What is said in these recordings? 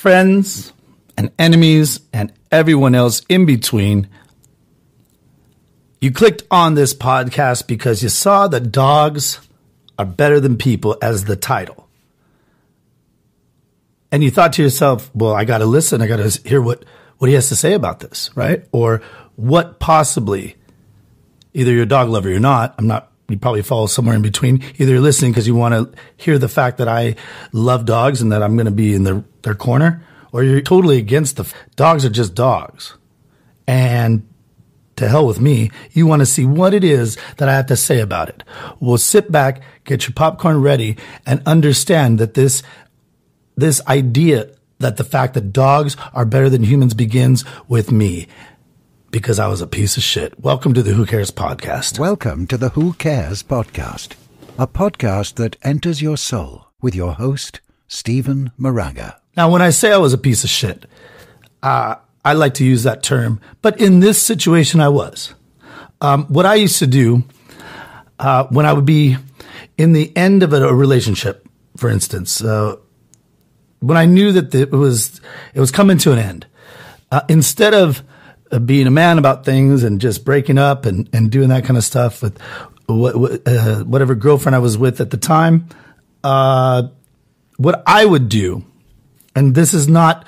friends and enemies and everyone else in between. You clicked on this podcast because you saw that dogs are better than people as the title. And you thought to yourself, well, I got to listen. I got to hear what he has to say about this, right? Or what possibly, either you're a dog lover or you're not. You probably fall somewhere in between. Either you're listening because you want to hear the fact that I love dogs and that I'm going to be in their corner, or you're totally against dogs are just dogs. And to hell with me, you want to see what it is that I have to say about it. Well, sit back, get your popcorn ready, and understand that this idea that the fact that dogs are better than humans begins with me, because I was a piece of shit. Welcome to the Who Cares Podcast. Welcome to the Who Cares Podcast, a podcast that enters your soul with your host, Stephen Moraga. Now, when I say I was a piece of shit, I like to use that term, but in this situation, I was. What I used to do when I would be in the end of a relationship, for instance, when I knew that it was coming to an end, instead of being a man about things and just breaking up and doing that kind of stuff with whatever girlfriend I was with at the time, what I would do, and this is not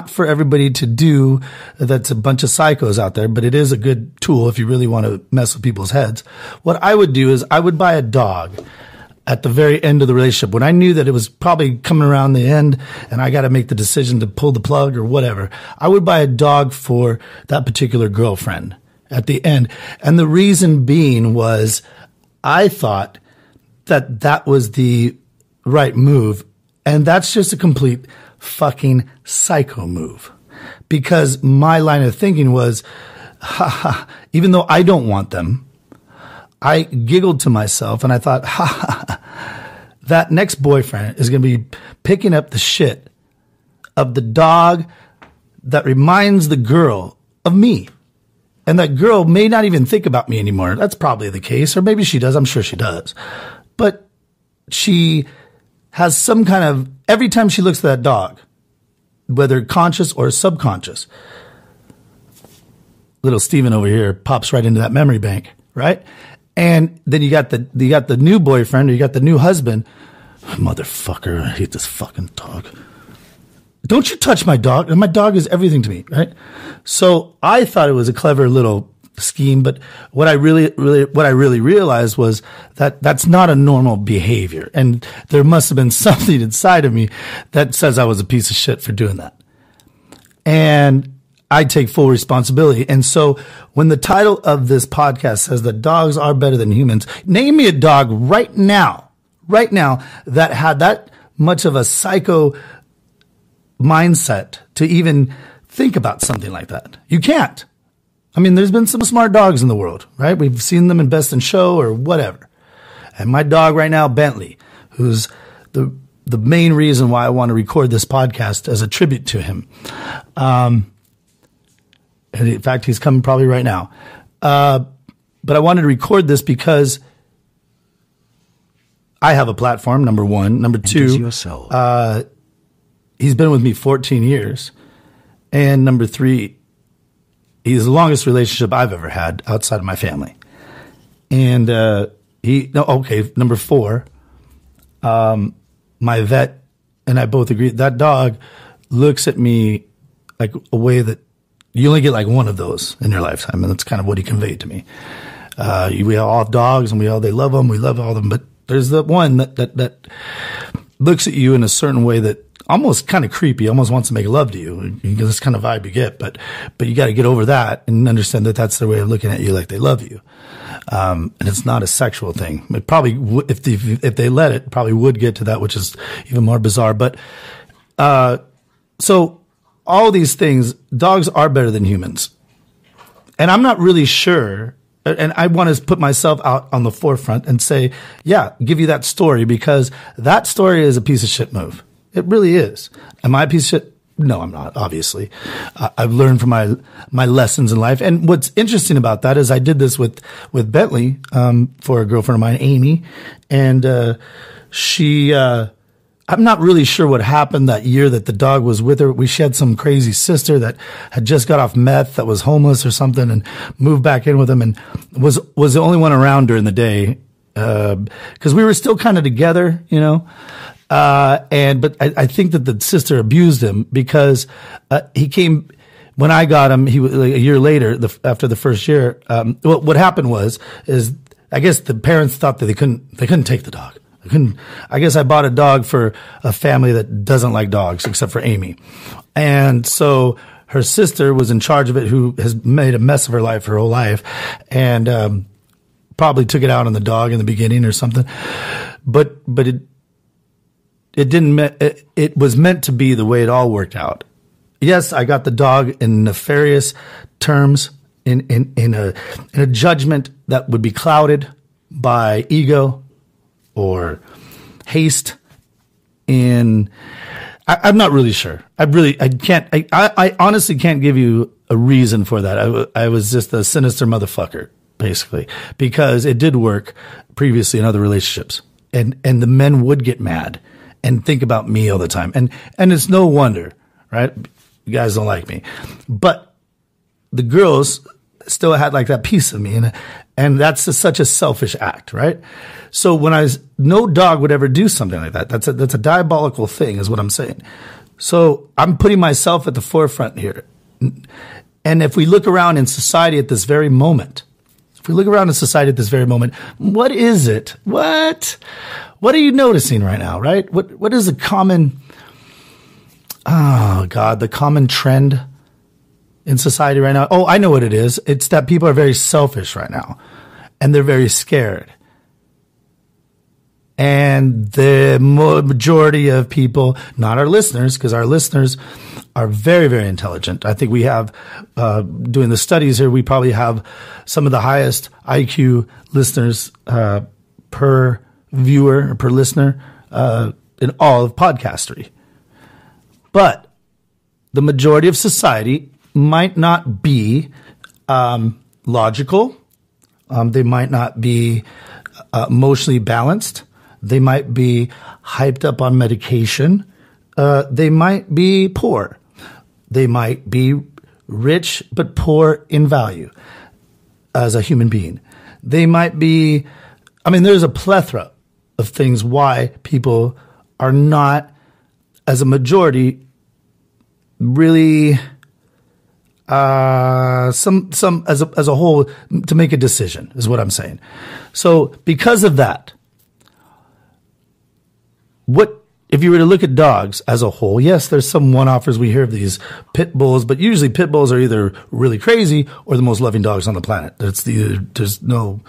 for everybody to do. That's a bunch of psychos out there, but it is a good tool if you really want to mess with people's heads. What I would do is I would buy a dog at the very end of the relationship when I knew that it was probably coming around the end and I got to make the decision to pull the plug or whatever. I would buy a dog for that particular girlfriend at the end. And the reason being was I thought that was the right move. And that's just a complete fucking psycho move, because my line of thinking was, even though I don't want them, I giggled to myself and I thought, that next boyfriend is going to be picking up the shit of the dog that reminds the girl of me. And that girl may not even think about me anymore. That's probably the case. Or maybe she does. I'm sure she does. But she has some kind of, every time she looks at that dog, whether conscious or subconscious, little Steven over here pops right into that memory bank, right? And then you got the new boyfriend, or you got the new husband. Motherfucker, I hate this fucking dog. Don't you touch my dog. And my dog is everything to me, right? So I thought it was a clever little scheme, but what I really realized was that that's not a normal behavior. And there must have been something inside of me that says I was a piece of shit for doing that. And I take full responsibility. And so when the title of this podcast says that dogs are better than humans, name me a dog right now, that had that much of a psycho mindset to even think about something like that. You can't. I mean, there's been some smart dogs in the world, right? We've seen them in Best in Show or whatever. And my dog right now, Bentley, who's the main reason why I want to record this podcast as a tribute to him. And in fact, he's coming probably right now. But I wanted to record this because I have a platform, number one. Number two, he's been with me 14 years. And number three, he's the longest relationship I've ever had outside of my family. And number four, my vet and I both agree that dog looks at me like a way that you only get like one of those in your lifetime. And that's kind of what he conveyed to me. We all have dogs and they love them. We love all of them. But there's the one that looks at you in a certain way that almost kind of creepy, almost wants to make love to you. That's kind of vibe you get, but you got to get over that and understand that that's their way of looking at you, like they love you. And it's not a sexual thing. It probably, if they let it, probably would get to that, which is even more bizarre. But, so all these things, dogs are better than humans. And I'm not really sure. And I want to put myself out on the forefront and say, yeah, give you that story, because that story is a piece of shit move. It really is. Am I a piece of shit? No, I'm not, obviously. I've learned from my lessons in life. And what's interesting about that is I did this with Bentley, for a girlfriend of mine, Amy. And, I I'm not really sure what happened that year that the dog was with her. She had some crazy sister that had just got off meth, that was homeless or something, and moved back in with him, and was the only one around during the day. Cause we were still kind of together, you know. But I think that the sister abused him because, he came, when I got him, he was like a year later, after the first year. What happened is I guess the parents thought that they couldn't take the dog. I guess I bought a dog for a family that doesn't like dogs except for Amy. And so her sister was in charge of it, who has made a mess of her life her whole life. And, probably took it out on the dog in the beginning or something, but it was meant to be the way it all worked out. Yes, I got the dog in nefarious terms, in a judgment that would be clouded by ego or haste. I'm not really sure. I honestly can't give you a reason for that. I was just a sinister motherfucker, basically, because it did work previously in other relationships, and the men would get mad and think about me all the time. And it's no wonder, right? You guys don't like me, but the girls still had like that piece of me. And that's such a selfish act, right? So no dog would ever do something like that. That's a diabolical thing is what I'm saying. So I'm putting myself at the forefront here. And if we look around in society at this very moment, what is it? What are you noticing right now, right? What is the common trend in society right now? Oh, I know what it is. It's that people are very selfish right now, and they're very scared. And the majority of people, not our listeners, because our listeners are very, very intelligent. I think we have, doing the studies here, we probably have some of the highest IQ listeners per viewer or per listener in all of podcastery. But the majority of society might not be logical. They might not be emotionally balanced. They might be hyped up on medication. They might be poor. They might be rich but poor in value as a human being. They might be, there's a plethora of things why people are not, as a majority, really, as a whole, to make a decision is what I'm saying. So because of that, if you were to look at dogs as a whole, yes, there's some one-offers. We hear of these pit bulls, but usually pit bulls are either really crazy or the most loving dogs on the planet. There's no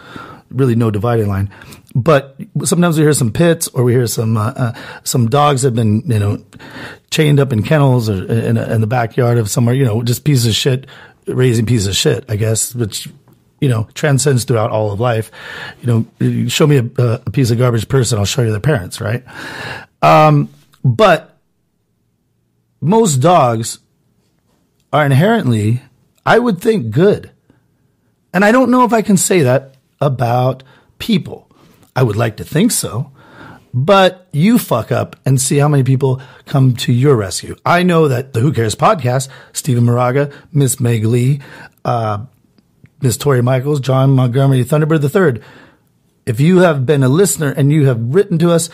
dividing line. But sometimes we hear some pits, or we hear some dogs that have been, chained up in kennels or in the backyard of somewhere, just pieces of shit, raising pieces of shit, I guess, which, transcends throughout all of life. You show me a piece of garbage person, I'll show you their parents, right? But most dogs are inherently, I would think, good. And I don't know if I can say that about people. I would like to think so, but you fuck up and see how many people come to your rescue. I know that the Who Cares podcast, Stephen Moraga, Miss Meg Lee, Miss Tori Michaels, John Montgomery Thunderbird III. If you have been a listener and you have written to us,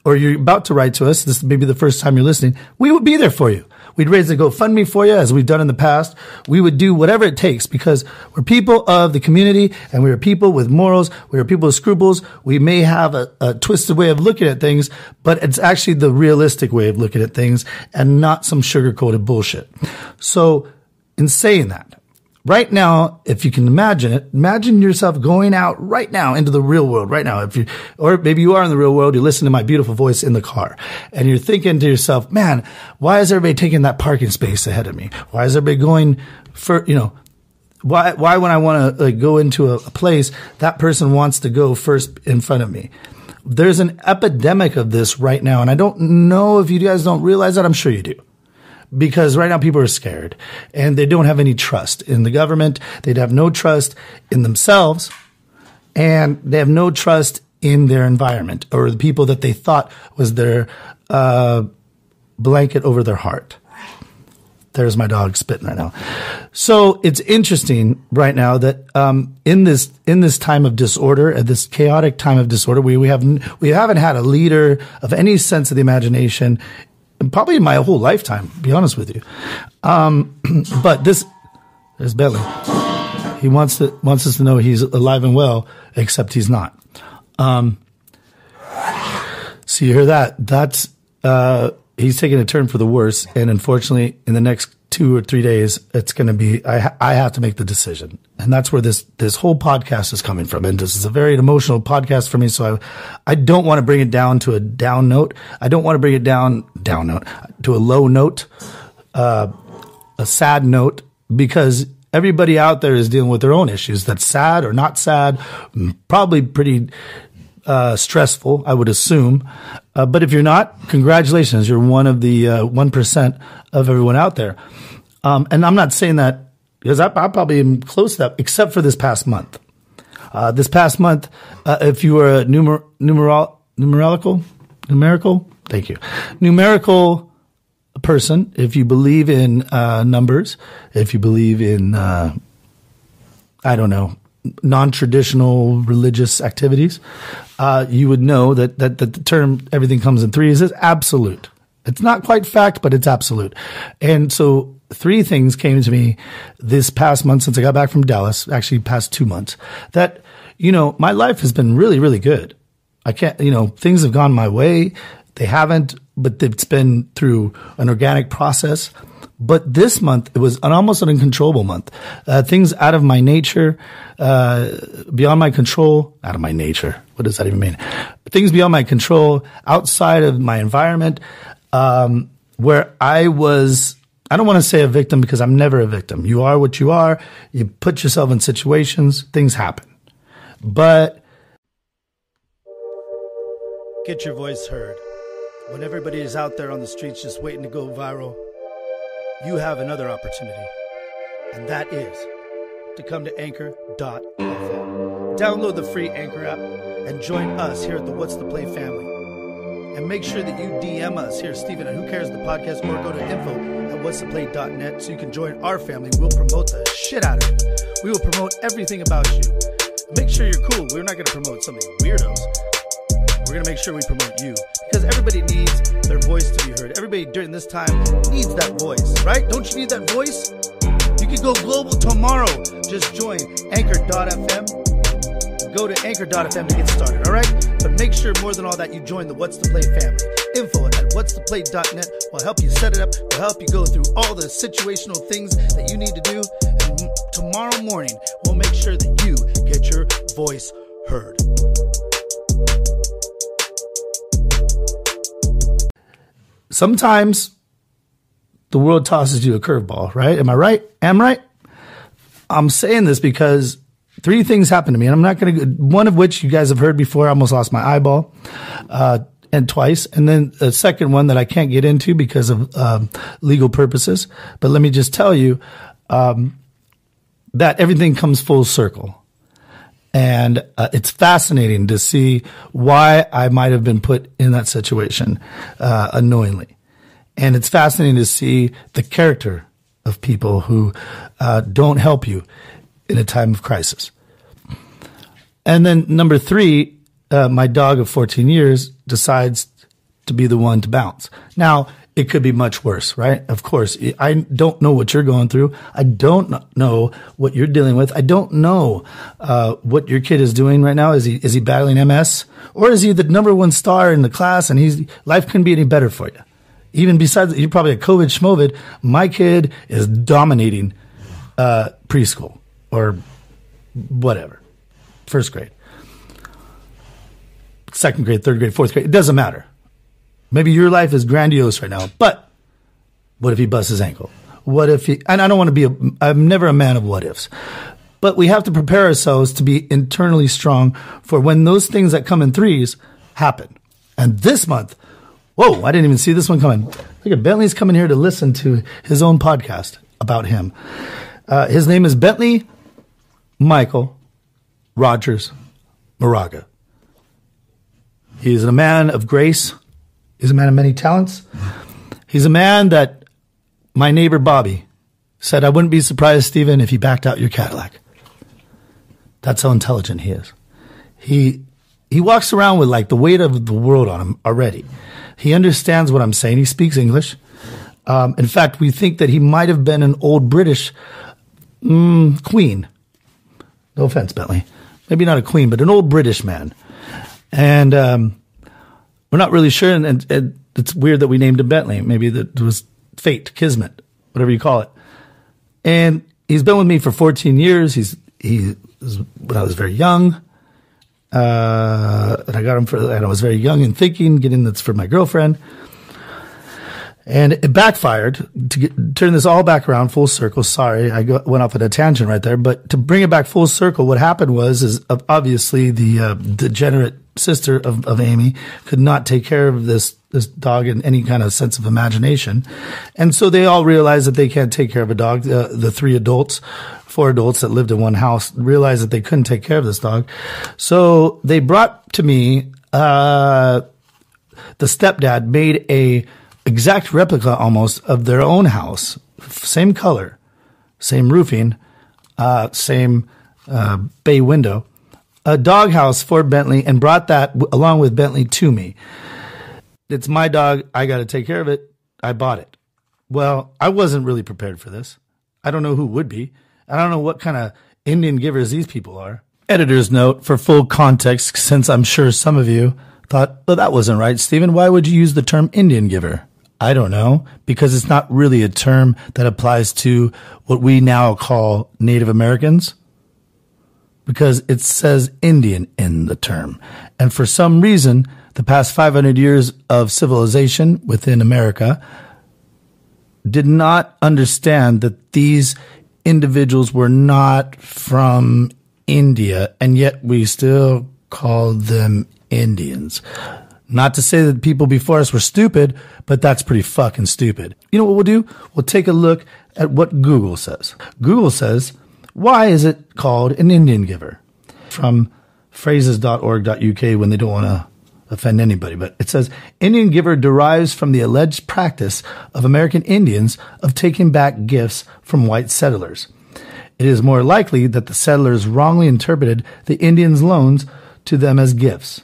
or you're about to write to us, this may be the first time you're listening, we would be there for you. We'd raise a GoFundMe for you, as we've done in the past. We would do whatever it takes, because we're people of the community, and we are people with morals. We are people with scruples. We may have a twisted way of looking at things, but it's actually the realistic way of looking at things and not some sugar-coated bullshit. So in saying that, right now, if you can imagine it, imagine yourself going out right now into the real world right now. Or maybe you are in the real world, you listen to my beautiful voice in the car, and you're thinking to yourself, man, why is everybody taking that parking space ahead of me? Why is everybody going for, why when I want to go into a place, that person wants to go first in front of me? There's an epidemic of this right now. And I don't know if you guys don't realize that. I'm sure you do. Because right now people are scared, and they don't have any trust in the government. They'd have no trust in themselves, and they have no trust in their environment or the people that they thought was their blanket over their heart. There's my dog spitting right now. So it's interesting right now that in this time of disorder, at this chaotic time of disorder, we haven't had a leader of any sense of the imagination, probably in my whole lifetime, to be honest with you. But there's Bentley. He wants us to know he's alive and well, except he's not. So you hear that? That's he's taking a turn for the worse, and unfortunately, in the next 2 or 3 days, it's going to be I have to make the decision, and that's where this whole podcast is coming from. And this is a very emotional podcast for me, so I don't want to bring it down to a down note. I don't want to bring it down note to a low note, a sad note, because everybody out there is dealing with their own issues. That's sad or not sad, probably pretty stressful, I would assume. But if you're not, congratulations. You're one of the 1% of everyone out there. And I'm not saying that because I probably am close to that, except for this past month. This past month, if you were a numerical, thank you, numerical person, if you believe in numbers, if you believe in, I don't know, non-traditional religious activities, you would know that the term everything comes in threes is absolute. It's not quite fact, but it's absolute. And so 3 things came to me this past month since I got back from Dallas, actually past 2 months, that, my life has been really, really good. I can't, things have gone my way. They haven't, but it's been through an organic process. But this month, it was almost an uncontrollable month. Things out of my nature, beyond my control, out of my nature. What does that even mean? Things beyond my control, outside of my environment, where I don't want to say a victim because I'm never a victim. You are what you are. You put yourself in situations, things happen. But get your voice heard. When everybody is out there on the streets just waiting to go viral, you have another opportunity, and that is to come to anchor.fm. Download the free Anchor app and join us here at the What's the Play family. And make sure that you DM us here, Stephen, at Who Cares the Podcast, or go to info@whatstheplay.net so you can join our family. We'll promote the shit out of you. We will promote everything about you. Make sure you're cool. We're not going to promote something weirdos. We're going to make sure we promote you, because everybody needs their voice to be heard. Everybody during this time needs that voice, right? Don't you need that voice? You can go global tomorrow. Just join anchor.fm. Go to anchor.fm to get started, all right? But make sure more than all that, you join the What's the Play family. Info@whatstheplay.net will help you set it up. Will help you go through all the situational things that you need to do. And tomorrow morning, we'll make sure that you get your voice heard. Sometimes the world tosses you a curveball, right? Am I right? Am I right? I'm saying this because 3 things happened to me, and I'm not going to, one of which you guys have heard before. I almost lost my eyeball, and twice. And then the second one that I can't get into because of legal purposes. But let me just tell you that everything comes full circle. And it's fascinating to see why I might have been put in that situation unknowingly. And it's fascinating to see the character of people who don't help you in a time of crisis. And then number 3, my dog of 14 years decides to be the one to bounce. Now, it could be much worse, right? Of course, I don't know what you're going through. I don't know what you're dealing with. I don't know what your kid is doing right now. Is he battling MS, or is he the number 1 star in the class and life couldn't be any better for you? Even besides, you're probably a COVID schmovid. My kid is dominating preschool or whatever, 1st grade, 2nd grade, 3rd grade, 4th grade. It doesn't matter. Maybe your life is grandiose right now, but what if he busts his ankle? What if he, and I don't want to be, I'm never a man of what ifs, but we have to prepare ourselves to be internally strong for when those things that come in threes happen. And this month, whoa, I didn't even see this one coming. Look at Bentley's coming here to listen to his own podcast about him. His name is Bentley Michael Rogers Moraga. He is a man of grace He's a man of many talents. He's a man that my neighbor Bobby said, I wouldn't be surprised, Stephen, if he backed out your Cadillac. That's how intelligent he is. He walks around with like the weight of the world on him already. He understands what I'm saying. He speaks English. In fact, we think that he might have been an old British queen. No offense, Bentley. Maybe not a queen, but an old British man. And we're not really sure. And it's weird that we named him Bentley. Maybe that was fate, kismet, whatever you call it. And he's been with me for 14 years. He was when I was very young. And I got him and I was very young and thinking, getting this for my girlfriend. And it backfired. To turn this all back around, full circle. Sorry, I went off at a tangent right there. But to bring it back full circle, what happened is obviously the degenerate sister of Amy could not take care of this dog in any kind of sense of imagination. And so they all realized that they can't take care of a dog. The four adults that lived in one house realized that they couldn't take care of this dog. So they brought to me, the stepdad made a exact replica almost of their own house. Same color, same roofing, same bay window. A doghouse for Bentley, and brought that along with Bentley to me. It's my dog. I got to take care of it. I bought it. Well, I wasn't really prepared for this. I don't know who would be. I don't know what kind of Indian givers these people are. Editor's note for full context, since I'm sure some of you thought, well, that wasn't right, Stephen. Why would you use the term Indian giver? I don't know, because it's not really a term that applies to what we now call Native Americans, because it says Indian in the term. And for some reason, the past 500 years of civilization within America did not understand that these individuals were not from India, and yet we still call them Indians. Not to say that people before us were stupid, but that's pretty fucking stupid. You know what we'll do? We'll take a look at what Google says. Google says, why is it called an Indian giver? From phrases.org.uk when they don't want to offend anybody, but it says, Indian giver derives from the alleged practice of American Indians of taking back gifts from white settlers. It is more likely that the settlers wrongly interpreted the Indians' loans to them as gifts.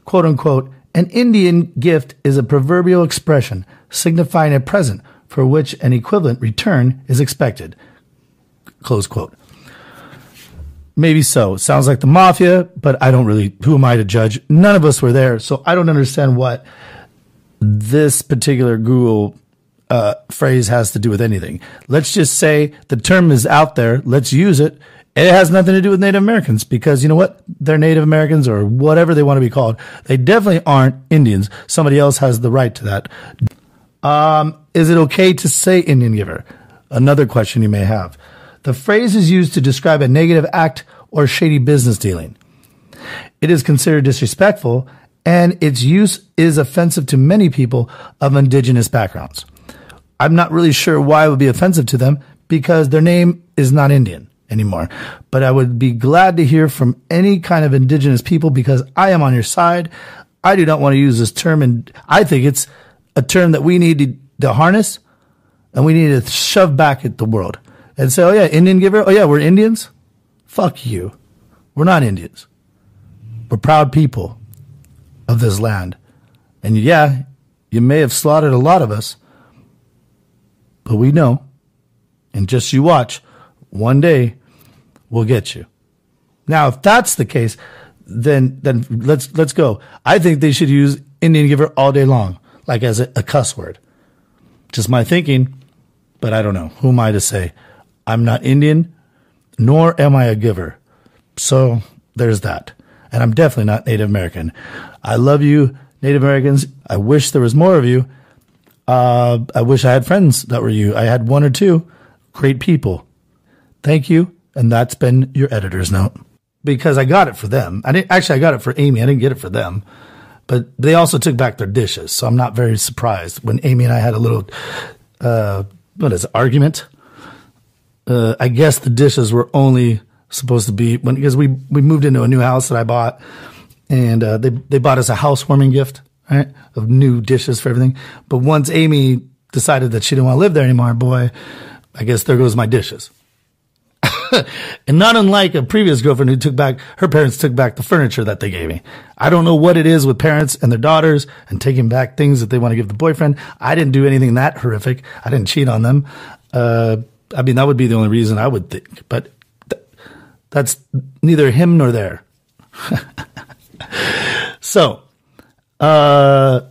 Quote unquote, an Indian gift is a proverbial expression signifying a present for which an equivalent return is expected. Close quote. Maybe so. Sounds like the mafia, but I don't really, who am I to judge? None of us were there, so I don't understand what this particular Google phrase has to do with anything. Let's just say the term is out there. Let's use it. It has nothing to do with Native Americans, because you know what? They're Native Americans or whatever they want to be called. They definitely aren't Indians. Somebody else has the right to that. Is it okay to say Indian giver? Another question you may have. The phrase is used to describe a negative act or shady business dealing. It is considered disrespectful, and its use is offensive to many people of indigenous backgrounds. I'm not really sure why it would be offensive to them, because their name is not Indian anymore. But I would be glad to hear from any kind of indigenous people, because I am on your side. I do not want to use this term, and I think it's a term that we need to harness, and we need to shove back at the world. And say, oh yeah, Indian giver? Oh yeah, we're Indians? Fuck you. We're not Indians. We're proud people of this land. And yeah, you may have slaughtered a lot of us, but we know, and just you watch, one day we'll get you. Now, if that's the case, then let's go. I think they should use Indian giver all day long, like as a cuss word. Just my thinking, but I don't know. Who am I to say? I'm not Indian, nor am I a giver. So there's that. And I'm definitely not Native American. I love you, Native Americans. I wish there was more of you. I wish I had friends that were you. I had one or two great people. Thank you. And that's been your editor's note. Because I got it for them. I got it for Amy. I didn't get it for them. But they also took back their dishes. So I'm not very surprised when Amy and I had a little, argument. I guess the dishes were only supposed to be because we moved into a new house that I bought, and they bought us a housewarming gift. right? Of new dishes for everything. But once Amy decided that she didn't want to live there anymore, boy, I guess there goes my dishes. And not unlike a previous girlfriend her parents took back the furniture that they gave me. I don't know what it is with parents and their daughters and taking back things that they want to give the boyfriend. I didn't do anything that horrific. I didn't cheat on them. I mean, that would be the only reason I would think, but that's neither him nor there. So, they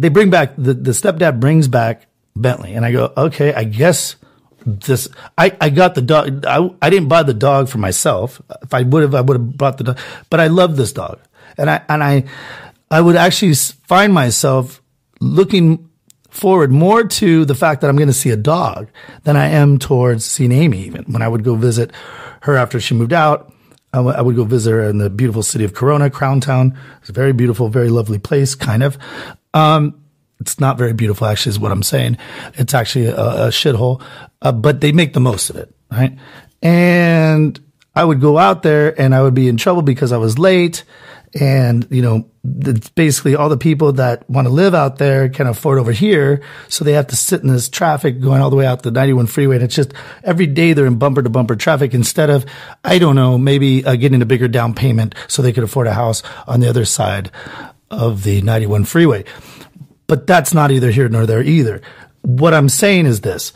bring back, the stepdad brings back Bentley, and I go, okay, I guess I got the dog. I didn't buy the dog for myself. If I would have bought the dog, but I love this dog. And I would actually find myself looking forward more to the fact that I'm going to see a dog than I am towards seeing Amy. Even when I would go visit her after she moved out, I would go visit her in the beautiful city of Corona, Crown Town. It's a very beautiful, very lovely place, kind of. It's not very beautiful, actually, is what I'm saying. It's actually a shithole, but they make the most of it, right? And I would go out there and I would be in trouble because I was late. And, it's basically all the people that want to live out there can afford over here. So they have to sit in this traffic going all the way out the 91 freeway. And it's just every day they're in bumper to bumper traffic instead of, I don't know, maybe getting a bigger down payment so they could afford a house on the other side of the 91 freeway. But that's not either here nor there either. What I'm saying is this.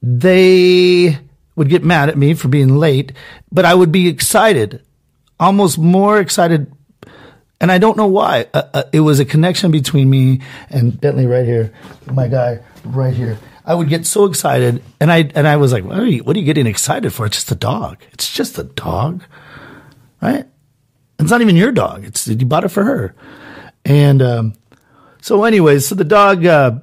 They would get mad at me for being late, but I would be excited, almost more excited. And I don't know why. It was a connection between me and Bentley right here, my guy right here. I would get so excited, and I was like, what are you getting excited for? It's just a dog. It's just a dog, right? It's not even your dog. You bought it for her. And so anyways, so the dog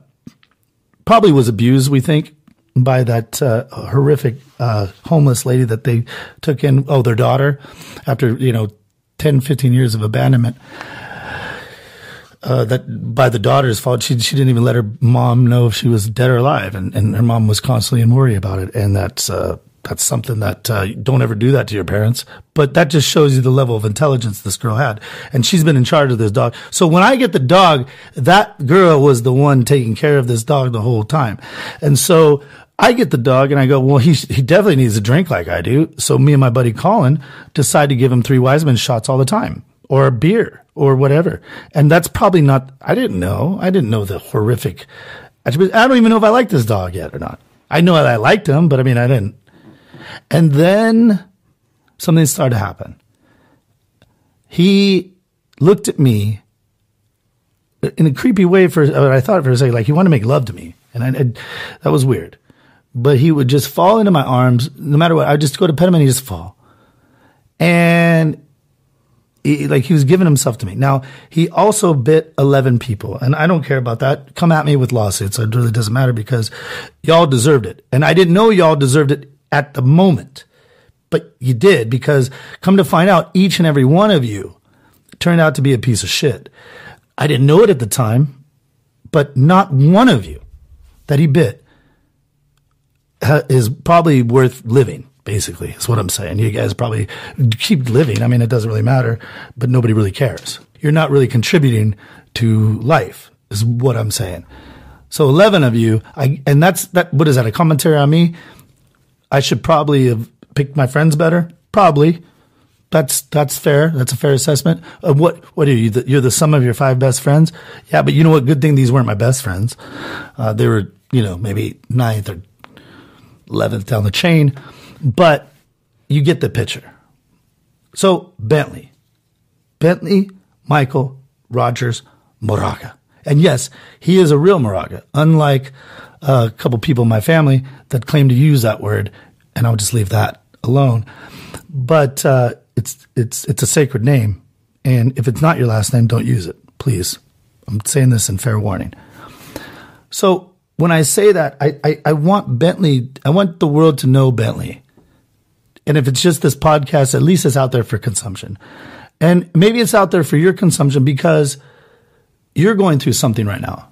probably was abused, we think, by that horrific homeless lady that they took in, their daughter, after 10, 15 years of abandonment. That by the daughter's fault, she didn't even let her mom know if she was dead or alive, and her mom was constantly in worry about it. And that's something that don't ever do that to your parents. But that just shows you the level of intelligence this girl had, and she's been in charge of this dog. So when I get the dog, that girl was the one taking care of this dog the whole time, and so I get the dog and I go, well, he definitely needs a drink like I do. So me and my buddy Colin decide to give him 3 Wiseman shots all the time, or a beer, or whatever. And that's probably not, I didn't know the horrific, I don't even know if I like this dog yet or not. I know that I liked him, but I didn't. And then something started to happen. He looked at me in a creepy way I thought for a second, like he wanted to make love to me. And that was weird. But he would just fall into my arms, no matter what. I'd just go to pet him and he'd just fall. And he was giving himself to me. Now, he also bit 11 people, and I don't care about that. Come at me with lawsuits. It really doesn't matter because y'all deserved it. And I didn't know y'all deserved it at the moment, but you did, because come to find out, each and every one of you turned out to be a piece of shit. I didn't know it at the time, but not one of you that he bit is probably worth living, basically, is what I'm saying. You guys probably keep living. It doesn't really matter, but nobody really cares. You're not really contributing to life, is what I'm saying. So 11 of you, and what is that, a commentary on me? I should probably have picked my friends better. Probably. That's fair. That's a fair assessment. What are you? You're the sum of your 5 best friends? Yeah, but you know what? Good thing these weren't my best friends. They were, maybe 9th or 11th down the chain. But you get the picture. So Bentley, Michael, Rogers, Moraga. And yes, he is a real Moraga, unlike a couple people in my family that claim to use that word, and I'll just leave that alone. But it's a sacred name, and if it's not your last name, don't use it, please. I'm saying this in fair warning. So when I say that, I want Bentley, I want the world to know Bentley. And if it's just this podcast, at least it's out there for consumption. And maybe it's out there for your consumption because you're going through something right now.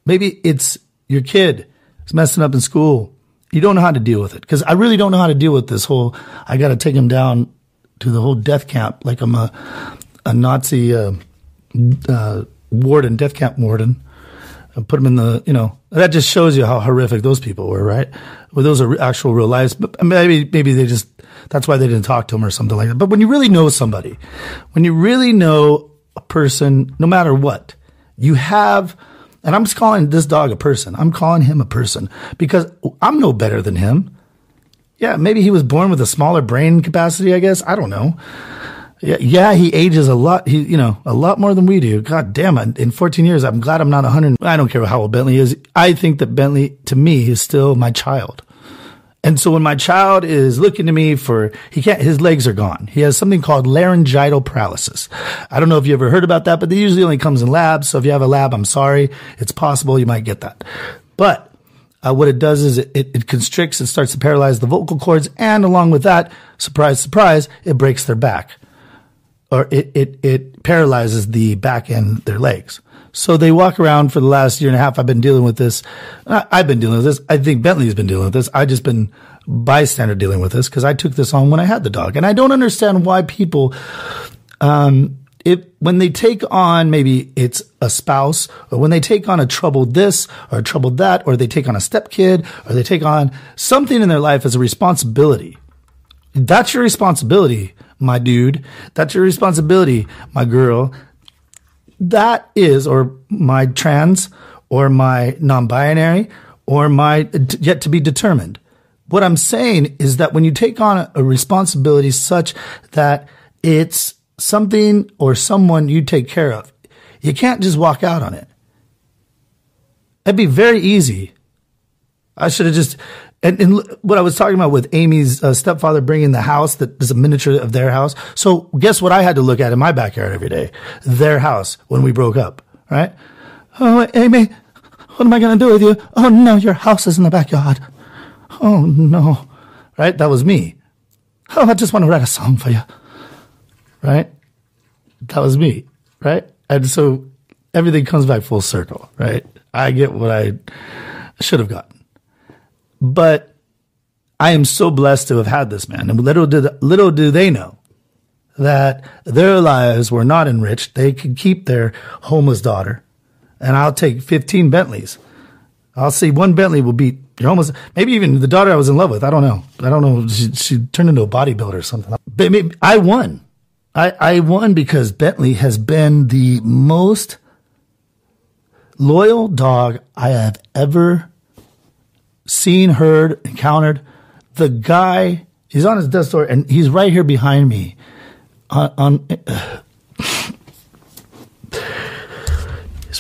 Maybe it's your kid is messing up in school. You don't know how to deal with it. Because I really don't know how to deal with this whole, I got to take him down to the whole death camp like I'm Nazi warden, death camp warden, and put him in the, that just shows you how horrific those people were, right? Well, those are actual real lives, but maybe they just, that's why they didn't talk to him or something like that. But when you really know somebody, when you really know a person, no matter what, you have, and I'm just calling this dog a person. I'm calling him a person because I'm no better than him. Yeah, maybe he was born with a smaller brain capacity, I guess. I don't know. Yeah, he ages a lot. A lot more than we do. God damn it. In 14 years, I'm glad I'm not 100. I don't care how old Bentley is. I think that Bentley, to me, is still my child. And so when my child is looking to me his legs are gone. He has something called laryngeal paralysis. I don't know if you ever heard about that, but they usually only comes in labs. So if you have a lab, I'm sorry. It's possible you might get that. But what it does is it constricts and starts to paralyze the vocal cords. And along with that, surprise, surprise, it breaks their back. Or it paralyzes the back end of their legs. So they walk around for the last year and a half. I've been dealing with this. I've been dealing with this. I think Bentley's been dealing with this. I've just been bystander dealing with this because I took this on when I had the dog. And I don't understand why people, when they take on, maybe it's a spouse, or when they take on a troubled this or a troubled that, or they take on a stepkid, or they take on something in their life as a responsibility. That's your responsibility, my dude. That's your responsibility, my girl. That is, or my trans, or my non-binary, or my yet to be determined. What I'm saying is that when you take on a responsibility such that it's something or someone you take care of, you can't just walk out on it. That'd be very easy. I should have just... And what I was talking about with Amy's stepfather bringing the house that is a miniature of their house. So guess what I had to look at in my backyard every day? Their house when we broke up, right? Oh, Amy, what am I going to do with you? Oh, no, your house is in the backyard. Oh, no. Right? That was me. Oh, I just want to write a song for you. Right? That was me. Right? And so everything comes back full circle, right? I get what I should have gotten. But I am so blessed to have had this man. And little do they know that their lives were not enriched. They could keep their homeless daughter. And I'll take 15 Bentleys. I'll see one Bentley will beat your homeless, maybe even the daughter I was in love with. I don't know. She turned into a bodybuilder or something. But maybe I won. I won because Bentley has been the most loyal dog I have ever seen, heard, encountered. The guy, he's on his death door, and he's right here behind me. He's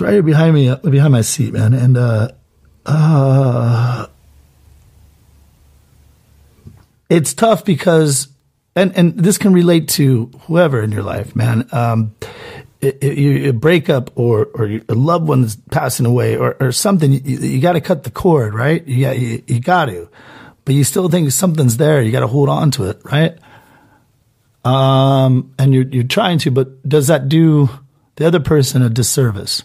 right here behind me, behind my seat, man. And it's tough because, and this can relate to whoever in your life, man. You break up or your loved one's passing away or something, you got to cut the cord, right? You got to, but you still think something's there. You got to hold on to it, right? And you're trying to, but does that do the other person a disservice?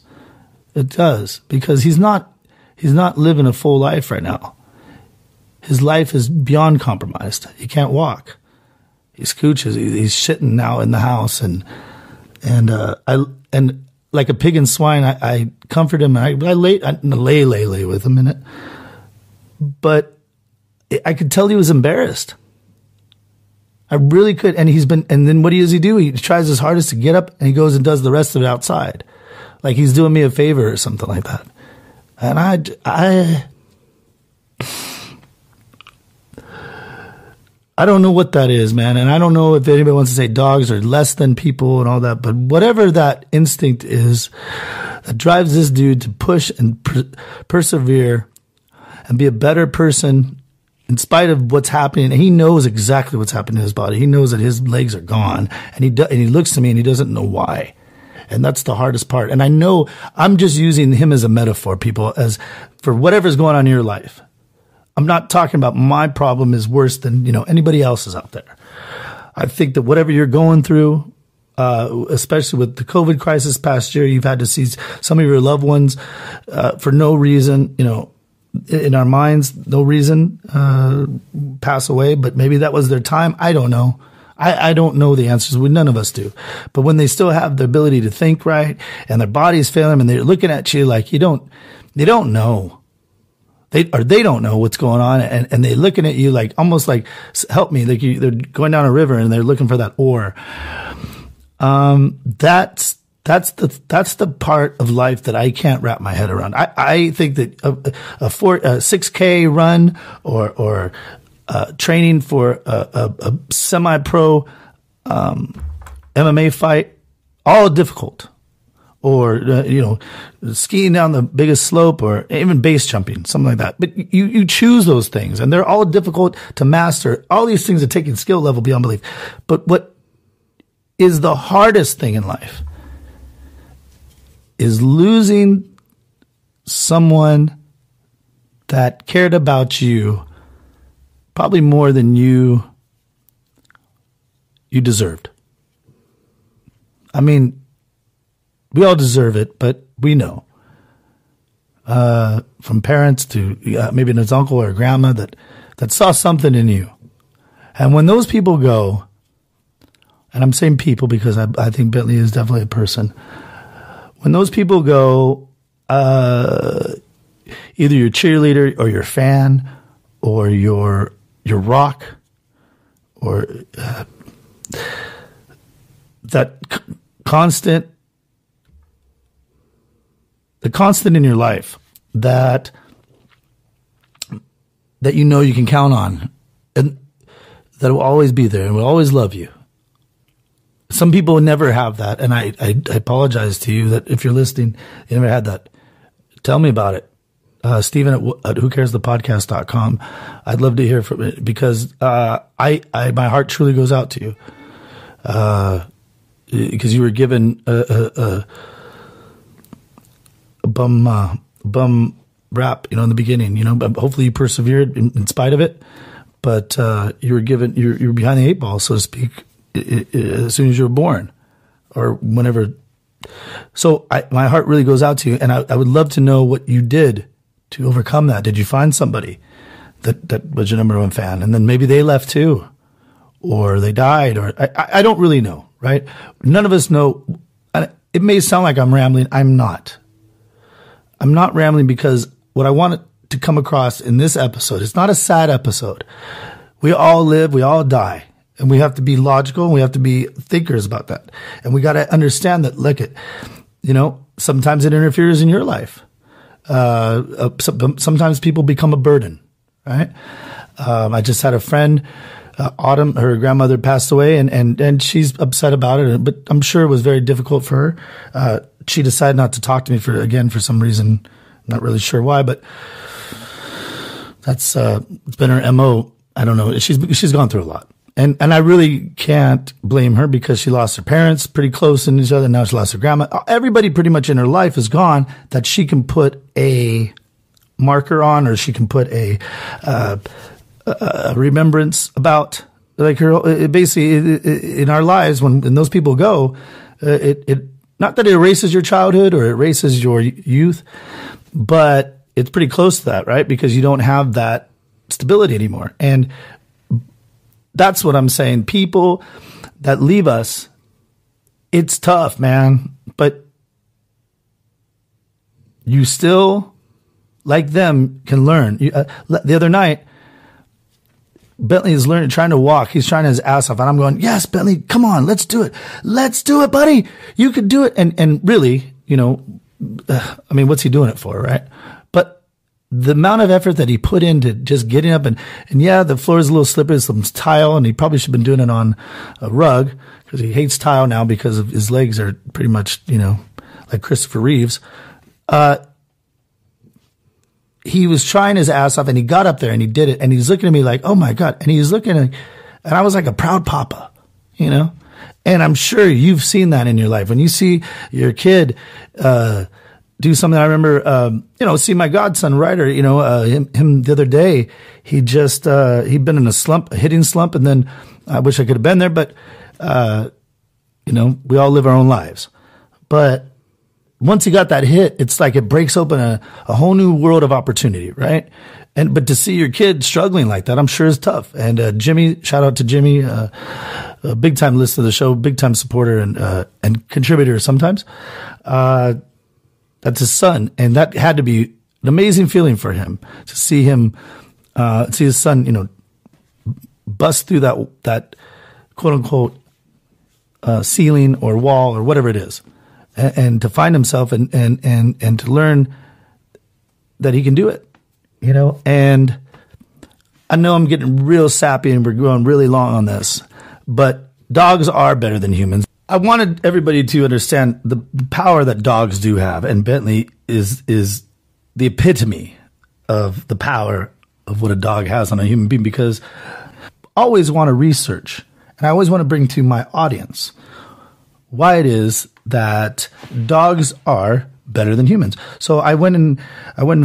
It does, because he's not living a full life right now. His life is beyond compromised. He can't walk. He scooches. He's shitting now in the house, and like a pig and swine, I comfort him. And I lay with him in it. But I could tell he was embarrassed. I really could. And then what does he do? He tries his hardest to get up, and he goes and does the rest of it outside. Like he's doing me a favor or something like that. And I don't know what that is, man. And I don't know if anybody wants to say dogs are less than people and all that, but whatever that instinct is that drives this dude to push and persevere and be a better person in spite of what's happening. And he knows exactly what's happening to his body. He knows that his legs are gone, and he looks to me and he doesn't know why. And that's the hardest part. And I know I'm just using him as a metaphor, people, as for whatever's going on in your life. I'm not talking about my problem is worse than, anybody else's out there. I think that whatever you're going through, especially with the COVID crisis past year, you've had to see some of your loved ones, for no reason, in our minds, no reason, pass away, but maybe that was their time. I don't know. I don't know the answers. None of us do. But when they still have the ability to think right and their body's failing them and they're looking at you like they don't know. They don't know what's going on, and they're looking at you like, almost like, help me. Like they're going down a river and they're looking for that oar. That's the part of life that I can't wrap my head around. I think that a 6K run or training for a semi-pro MMA fight, all difficult. Or skiing down the biggest slope, or even base jumping, something like that. But you choose those things, and they're all difficult to master. All these things are taking skill level beyond belief. But what is the hardest thing in life is losing someone that cared about you probably more than you deserved. I mean, we all deserve it, but we know, from parents to maybe an uncle or a grandma that saw something in you. And when those people go, and I'm saying people because I think Bentley is definitely a person. When those people go, either your cheerleader or your fan or your rock or that constant in your life that you can count on, and that will always be there and will always love you. Some people will never have that, and I apologize to you that if you're listening, you never had that. Tell me about it. Stephen at whocaresthepodcast.com. I'd love to hear from it because my heart truly goes out to you because you were given a bum rap, in the beginning, but hopefully you persevered in spite of it. But you were behind the 8 ball, so to speak, as soon as you were born, or whenever. So my heart really goes out to you, and I would love to know what you did to overcome that. Did you find somebody that was your number one fan, and then maybe they left too, or they died, or I don't really know, right? None of us know. It may sound like I'm rambling. I'm not rambling because what I want to come across in this episode, it's not a sad episode. We all live, we all die, and we have to be logical, and we have to be thinkers about that. And we got to understand that, sometimes it interferes in your life. Sometimes people become a burden, right? I just had a friend, Autumn, her grandmother passed away, and she's upset about it, but I'm sure it was very difficult for her. She decided not to talk to me for some reason. Not really sure why, but that's it's been her MO. I don't know. She's gone through a lot, and I really can't blame her because she lost her parents pretty close in each other. Now she lost her grandma. Everybody pretty much in her life is gone that she can put a marker on, or she can put a remembrance about. Like basically in our lives, when those people go, it not that it erases your childhood or erases your youth, but it's pretty close to that, right? Because you don't have that stability anymore. And that's what I'm saying. People that leave us, it's tough, man. But you still, like them, can learn. The other night, Bentley is trying to walk. He's trying his ass off. And I'm going, yes, Bentley, come on, let's do it. Let's do it, buddy. You could do it. And really, what's he doing it for, right? But the amount of effort that he put into just getting up and yeah, the floor is a little slippery, some tile, and he probably should have been doing it on a rug because he hates tile now because of his legs are pretty much, like Christopher Reeves. He was trying his ass off and he got up there and he did it. And he's looking at me like, oh my God. And he's looking at, and I was like a proud papa, and I'm sure you've seen that in your life. When you see your kid, do something. I remember, see my godson Ryder, him the other day, he'd been in a hitting slump. And then I wish I could have been there, but, we all live our own lives, but once he got that hit, it's like it breaks open a whole new world of opportunity, right? But to see your kid struggling like that, I'm sure is tough. And Jimmy, shout out to Jimmy, a big time listener to the show, big time supporter and contributor sometimes. That's his son. And that had to be an amazing feeling for him to see his son, bust through that quote unquote, ceiling or wall or whatever it is. And to find himself and to learn that he can do it, and I know I'm getting real sappy and we're going really long on this, but dogs are better than humans. I wanted everybody to understand the power that dogs do have, and Bentley is the epitome of the power of what a dog has on a human being, because I always want to research and I always want to bring to my audience why it is that dogs are better than humans. So I went and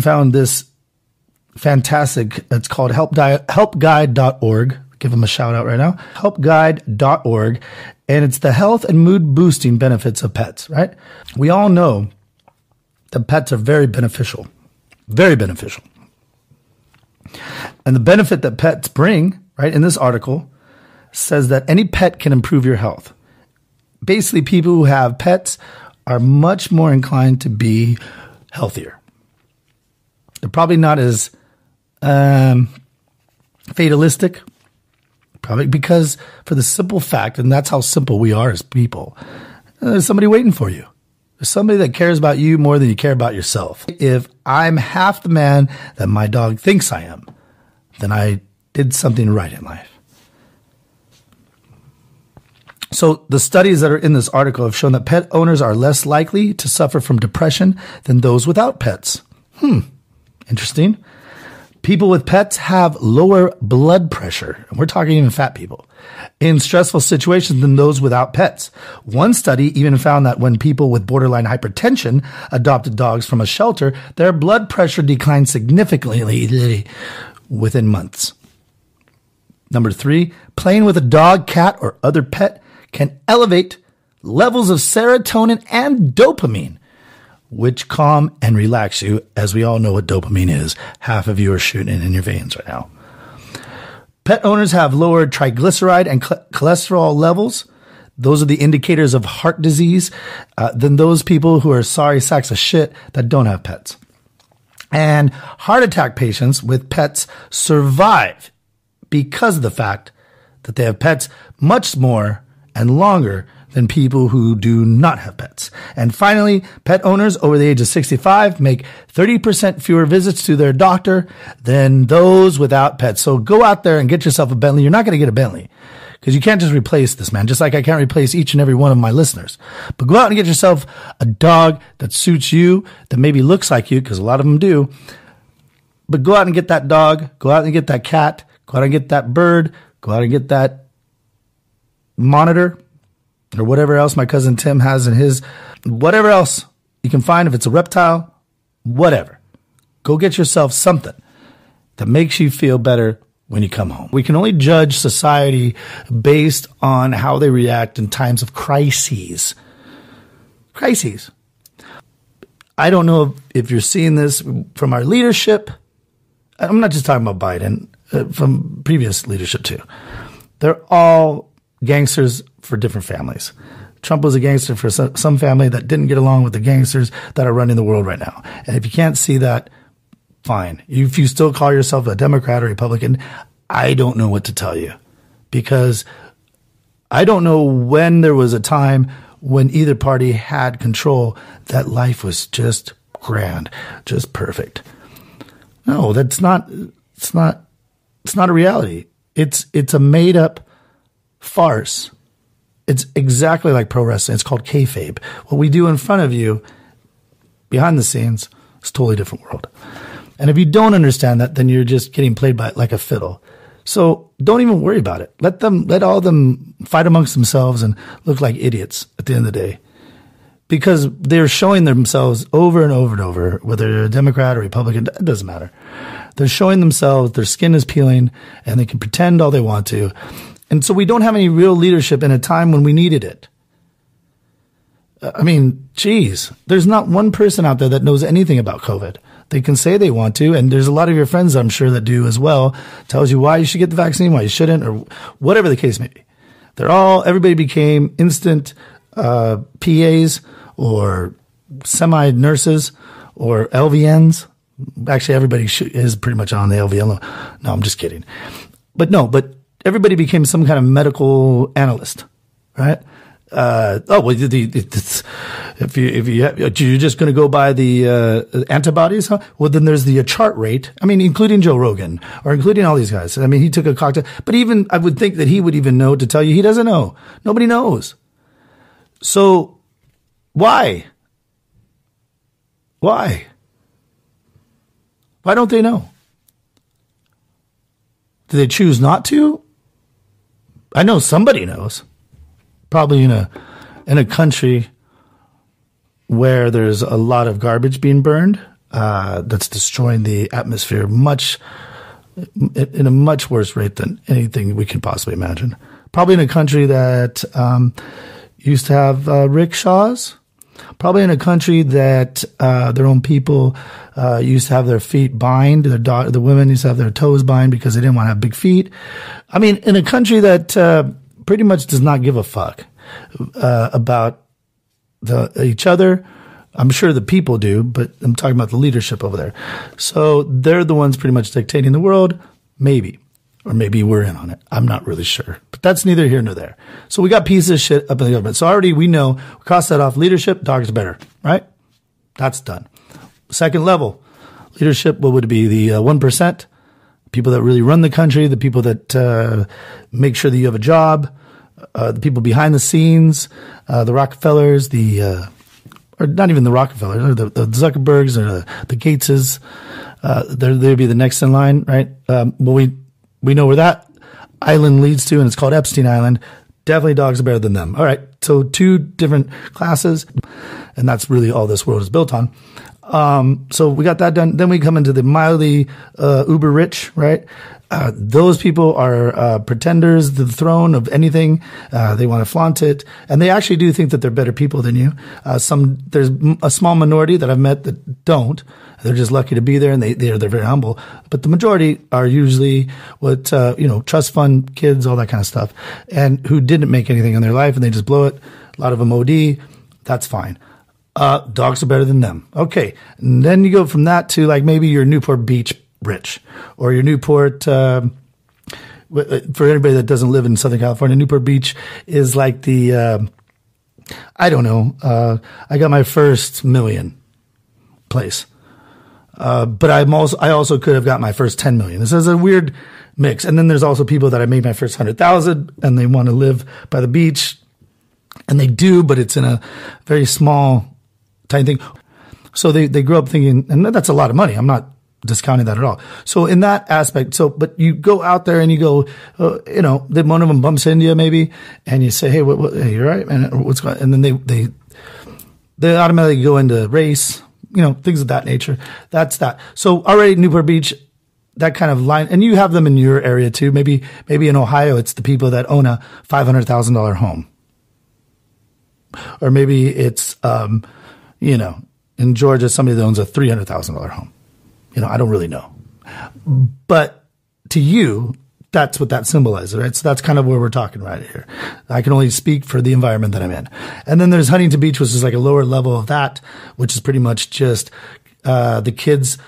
found this fantastic, it's called helpguide.org. Give them a shout out right now. Helpguide.org. And it's the health and mood boosting benefits of pets, right? We all know that pets are very beneficial. Very beneficial. And the benefit that pets bring, right, in this article says that any pet can improve your health. Basically, people who have pets are much more inclined to be healthier. They're probably not as fatalistic, probably because for the simple fact, and that's how simple we are as people, there's somebody waiting for you. There's somebody that cares about you more than you care about yourself. If I'm half the man that my dog thinks I am, then I did something right in life. So the studies that are in this article have shown that pet owners are less likely to suffer from depression than those without pets. Interesting. People with pets have lower blood pressure, and we're talking even fat people, in stressful situations than those without pets. One study even found that when people with borderline hypertension adopted dogs from a shelter, their blood pressure declined significantly within months. Number 3, playing with a dog, cat, or other pet can elevate levels of serotonin and dopamine, which calm and relax you. As we all know what dopamine is. Half of you are shooting in your veins right now. Pet owners have lower triglyceride and cholesterol levels. Those are the indicators of heart disease than those people who are sorry sacks of shit that don't have pets. And heart attack patients with pets survive because of the fact that they have pets much more and longer than people who do not have pets. And finally, pet owners over the age of 65 make 30% fewer visits to their doctor than those without pets. So go out there and get yourself a Bentley. You're not going to get a Bentley because you can't just replace this, man. Just like I can't replace each and every one of my listeners. But go out and get yourself a dog that suits you, that maybe looks like you, because a lot of them do. But go out and get that dog. Go out and get that cat. Go out and get that bird. Go out and get that monitor. Or whatever else my cousin Tim has in his, whatever else you can find, if it's a reptile, whatever. Go get yourself something that makes you feel better when you come home. We can only judge society based on how they react in times of crises. Crises. I don't know if you're seeing this from our leadership. I'm not just talking about Biden, from previous leadership too. They're all gangsters for different families. Trump was a gangster for some family that didn't get along with the gangsters that are running the world right now. And if you can't see that, fine. If you still call yourself a Democrat or Republican, I don't know what to tell you, because I don't know when there was a time when either party had control that life was just grand, just perfect. No, it's not a reality. It's a made up farce. It's exactly like pro wrestling. It's called kayfabe. What we do in front of you, behind the scenes, is a totally different world. And if you don't understand that, then you're just getting played by like a fiddle. So don't even worry about it. Let all of them fight amongst themselves and look like idiots at the end of the day. Because they're showing themselves over and over and over, whether they're a Democrat or Republican, it doesn't matter. They're showing themselves, their skin is peeling, and they can pretend all they want to. And so we don't have any real leadership in a time when we needed it. I mean, geez, there's not one person out there that knows anything about COVID. They can say they want to, and there's a lot of your friends, I'm sure, that do as well. Tells you why you should get the vaccine, why you shouldn't, or whatever the case may be. Everybody became instant PAs or semi-nurses or LVNs. Actually, everybody is pretty much on the LVN. No, I'm just kidding. But everybody became some kind of medical analyst, right? If you're just going to go by the antibodies, huh? Well, then there's the chart rate. I mean, including Joe Rogan or including all these guys. I mean, he took a cocktail, but even I would think that he would even know to tell you he doesn't know. Nobody knows. So why? Why don't they know? Do they choose not to? I know somebody knows. Probably in a country where there's a lot of garbage being burned, that's destroying the atmosphere in a much worse rate than anything we can possibly imagine. Probably in a country that used to have rickshaws. Probably in a country that their own people used to have their feet bind. The women used to have their toes bind because they didn't want to have big feet. I mean, in a country that pretty much does not give a fuck about each other. I'm sure the people do, but I'm talking about the leadership over there. So they're the ones pretty much dictating the world, maybe. Or maybe we're in on it. I'm not really sure. But that's neither here nor there. So we got pieces of shit up in the government. So already we know, we cross that off. Leadership, dogs better, right? That's done. Second level, leadership, what would it be? The 1%? People that really run the country, the people that make sure that you have a job, the people behind the scenes, the Rockefellers, or not even the Rockefellers, or the Zuckerbergs, or the Gateses. They'd be the next in line, right? Well, we know where that island leads to, and it's called Epstein Island. Definitely dogs are better than them. All right. So two different classes, and that's really all this world is built on. So we got that done. Then we come into the mildly uber rich, right? Those people are pretenders to the throne of anything. They want to flaunt it, and they actually do think that they're better people than you. There's a small minority that I've met that don't. They're just lucky to be there, and they're very humble. But the majority are usually what trust fund kids, all that kind of stuff, and who didn't make anything in their life, and they just blow it. A lot of them OD. That's fine. Dogs are better than them. Okay. And then you go from that to like maybe your Newport Beach rich, or your Newport, for anybody that doesn't live in Southern California, Newport Beach is like the, I don't know. I got my first million place. But I also could have got my first 10 million. This is a weird mix. And then there's also people that I made my first 100,000 and they want to live by the beach, and they do, but it's in a very small, tiny thing. So they grow up thinking, and that's a lot of money. I'm not discounting that at all. So in that aspect, but you go out there and you go, then one of them bumps into you maybe, and you say, hey, hey, you're right, man, what's going on? And then they automatically go into race, things of that nature. That's that. So already Newport Beach, that kind of line, and you have them in your area too. Maybe in Ohio, it's the people that own a $500,000 home. Or maybe it's, in Georgia, somebody that owns a $300,000 home. I don't really know. But to you, that's what that symbolizes, right? So that's kind of where we're talking right here. I can only speak for the environment that I'm in. And then there's Huntington Beach, which is like a lower level of that, which is pretty much just the kids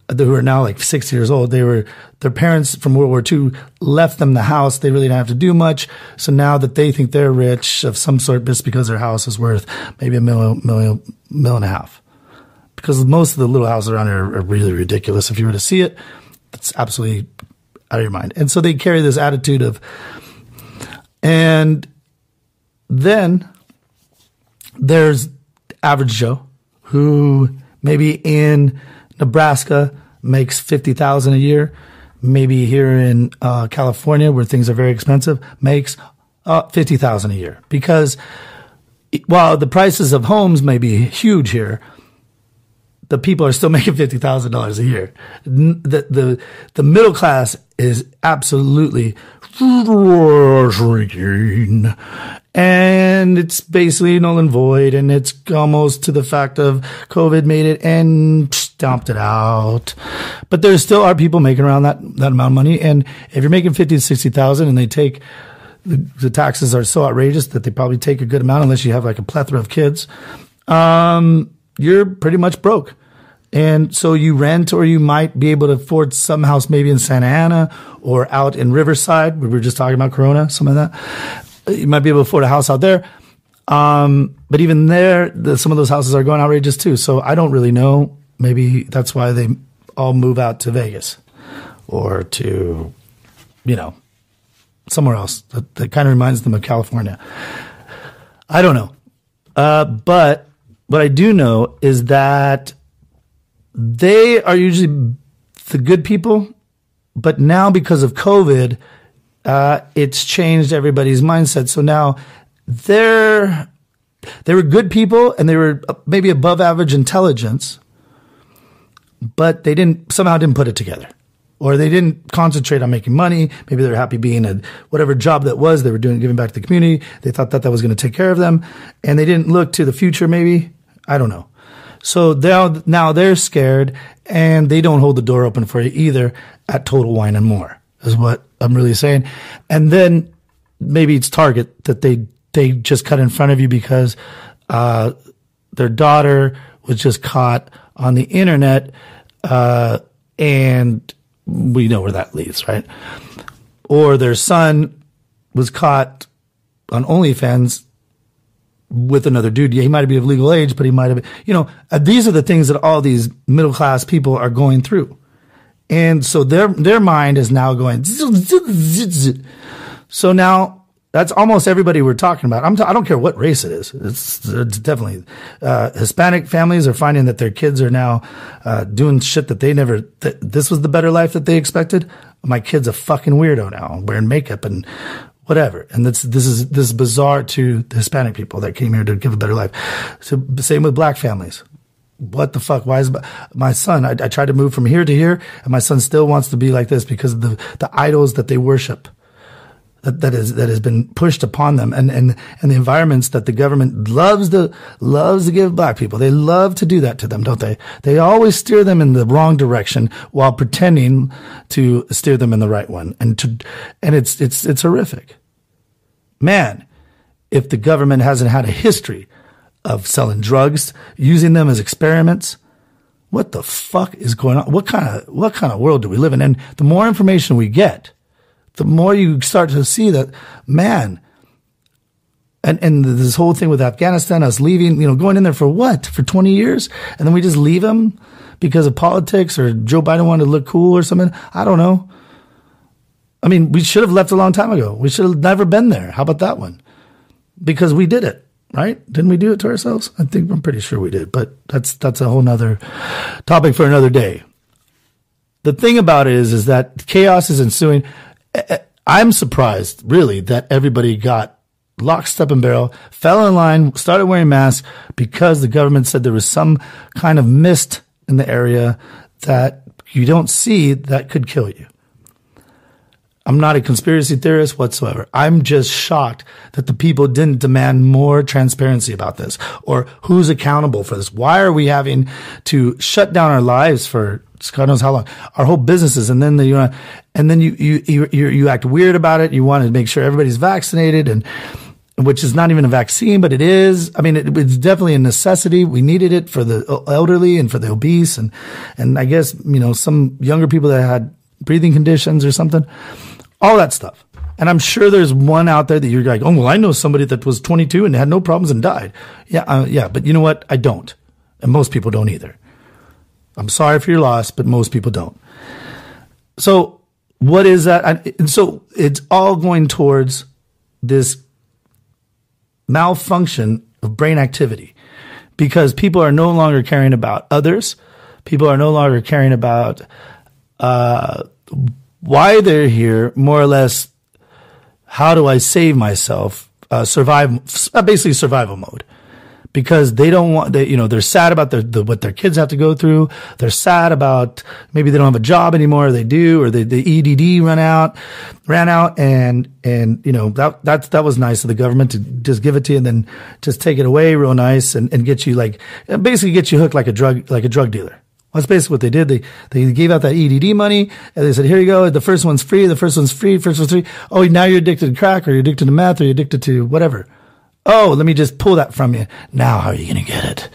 who are now like 6 years old. Their parents from World War II left them the house. They really didn't have to do much. So now that they think they're rich of some sort, just because their house is worth maybe $1.5 million. Because most of the little houses around here are really ridiculous. If you were to see it, it's absolutely out of your mind. And so they carry this attitude of, and then there's average Joe who maybe in Nebraska makes $50,000 a year. Maybe here in California, where things are very expensive, makes $50,000 a year. Because while the prices of homes may be huge here, the people are still making $50,000 a year. The middle class is absolutely shrinking, and it's basically null and void, and it's almost to the fact of COVID made it and stomped it out. But there still are people making around that amount of money, and if you're making 50 to 60,000 and they take the taxes are so outrageous that they probably take a good amount unless you have like a plethora of kids. You're pretty much broke. And so you rent, or you might be able to afford some house maybe in Santa Ana or out in Riverside. We were just talking about Corona, some of that. You might be able to afford a house out there. But even there, some of those houses are going outrageous too. So I don't really know. Maybe that's why they all move out to Vegas or to, somewhere else. That kind of reminds them of California. I don't know. But what I do know is that they are usually the good people, but now because of COVID, it's changed everybody's mindset. So now they were good people and they were maybe above average intelligence, but they somehow didn't put it together, or they didn't concentrate on making money. Maybe they're happy being at whatever job that was. They were giving back to the community. They thought that was going to take care of them, and they didn't look to the future. Maybe, I don't know. So now they're scared, and they don't hold the door open for you either at Total Wine and More, is what I'm really saying. And then maybe it's Target that they just cut in front of you because their daughter was just caught on the internet, and we know where that leads, right? Or their son was caught on OnlyFans with another dude. Yeah, he might be of legal age, but he might have, these are the things that all these middle class people are going through. And so their mind is now going. So now that's almost everybody we're talking about. I don't care what race it is. It's definitely, Hispanic families are finding that their kids are now, doing shit that they never, this was the better life that they expected. My kid's a fucking weirdo now, wearing makeup and whatever. And this is bizarre to the Hispanic people that came here to give a better life. So same with black families. What the fuck? Why is my son? I tried to move from here to here, and my son still wants to be like this because of the idols that they worship. That has been pushed upon them, and the environments that the government loves to give black people. They love to do that to them, don't they? They always steer them in the wrong direction while pretending to steer them in the right one. And it's horrific. Man, if the government hasn't had a history of selling drugs, using them as experiments, what the fuck is going on? What kind of world do we live in? And the more information we get, the more you start to see that, man, and this whole thing with Afghanistan, us leaving, going in there for what? For 20 years? And then we just leave them because of politics, or Joe Biden wanted to look cool or something? I don't know. I mean, we should have left a long time ago. We should have never been there. How about that one? Because we did it, right? Didn't we do it to ourselves? I'm pretty sure we did, but that's a whole nother topic for another day. The thing about it is that chaos is ensuing. I'm surprised, really, that everybody got lock, step, and barrel, fell in line, started wearing masks because the government said there was some kind of mist in the area that you don't see that could kill you. I'm not a conspiracy theorist whatsoever. I'm just shocked that the people didn't demand more transparency about this, or who's accountable for this. Why are we having to shut down our lives for God knows how long, our whole businesses, and then you act weird about it. You want to make sure everybody's vaccinated, and which is not even a vaccine, but it is. I mean, it's definitely a necessity. We needed it for the elderly and for the obese, and I guess some younger people that had breathing conditions or something. All that stuff. And I'm sure there's one out there that you're like, oh, well, I know somebody that was 22 and had no problems and died. Yeah. But you know what? I don't. And most people don't either. I'm sorry for your loss, but most people don't. So what is that? And so it's all going towards this malfunction of brain activity, because people are no longer caring about others. People are no longer caring about, why they're here, more or less, how do I save myself, basically survival mode. Because they don't want, they're sad about what their kids have to go through. They're sad about, maybe they don't have a job anymore, or they do, or the EDD ran out, and that was nice of the government to just give it to you and then just take it away real nice and get you basically get you hooked like a drug dealer. That's basically what they did. They gave out that EDD money, and they said, here you go. The first one's free. First one's free. Oh, now you're addicted to crack, or you're addicted to meth, or you're addicted to whatever. Oh, let me just pull that from you. Now how are you going to get it?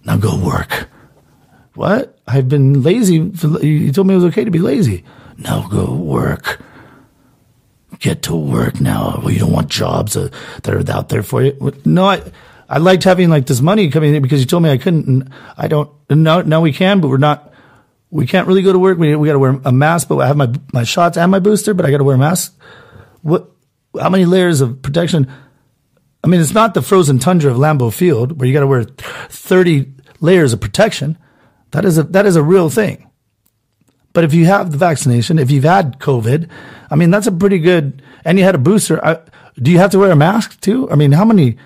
Now go work. What? I've been lazy. You told me it was okay to be lazy. Now go work. Get to work now. Well, you don't want jobs that are out there for you. No, I liked having like this money coming in because you told me I couldn't. And I don't. Now we can, but we're not. We can't really go to work. We got to wear a mask, but I have my shots and my booster, but I got to wear a mask. What? How many layers of protection? I mean, it's not the frozen tundra of Lambeau Field where you got to wear 30 layers of protection. That is a real thing. But if you have the vaccination, if you've had COVID, I mean, that's a pretty good, and you had a booster. Do you have to wear a mask too? I mean, how many,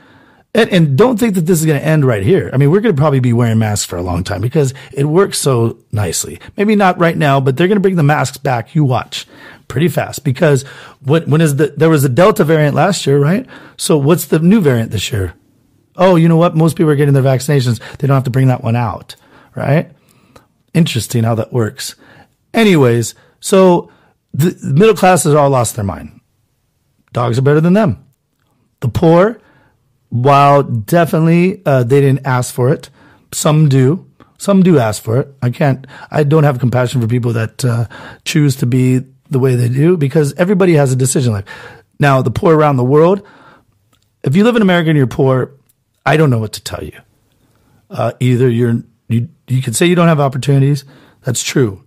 and don't think that this is going to end right here. I mean, we're going to probably be wearing masks for a long time because it works so nicely. Maybe not right now, but they're going to bring the masks back. You watch pretty fast because there was the Delta variant last year, right? So what's the new variant this year? Oh, you know what? Most people are getting their vaccinations. They don't have to bring that one out, right? Interesting how that works. Anyways, so the middle classes all lost their mind. Dogs are better than them. The poor, while definitely they didn't ask for it, some do. Some do ask for it. I don't have compassion for people that choose to be the way they do because everybody has a decision life. Now, the poor around the world, if you live in America and you're poor, I don't know what to tell you. Either you can say you don't have opportunities. That's true.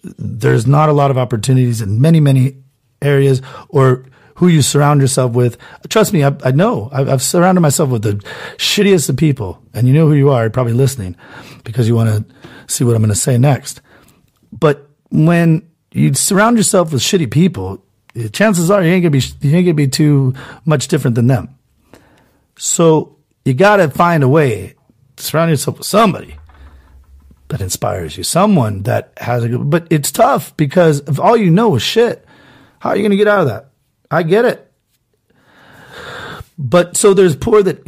There's not a lot of opportunities in many, many areas, or who you surround yourself with. Trust me, I know. I've surrounded myself with the shittiest of people, and you know who you are. You're probably listening because you want to see what I'm going to say next. But when you surround yourself with shitty people, chances are you ain't gonna be too much different than them. So you got to find a way to surround yourself with somebody that inspires you, someone that has but it's tough because if all you know is shit, how are you going to get out of that? I get it. But so there's poor that,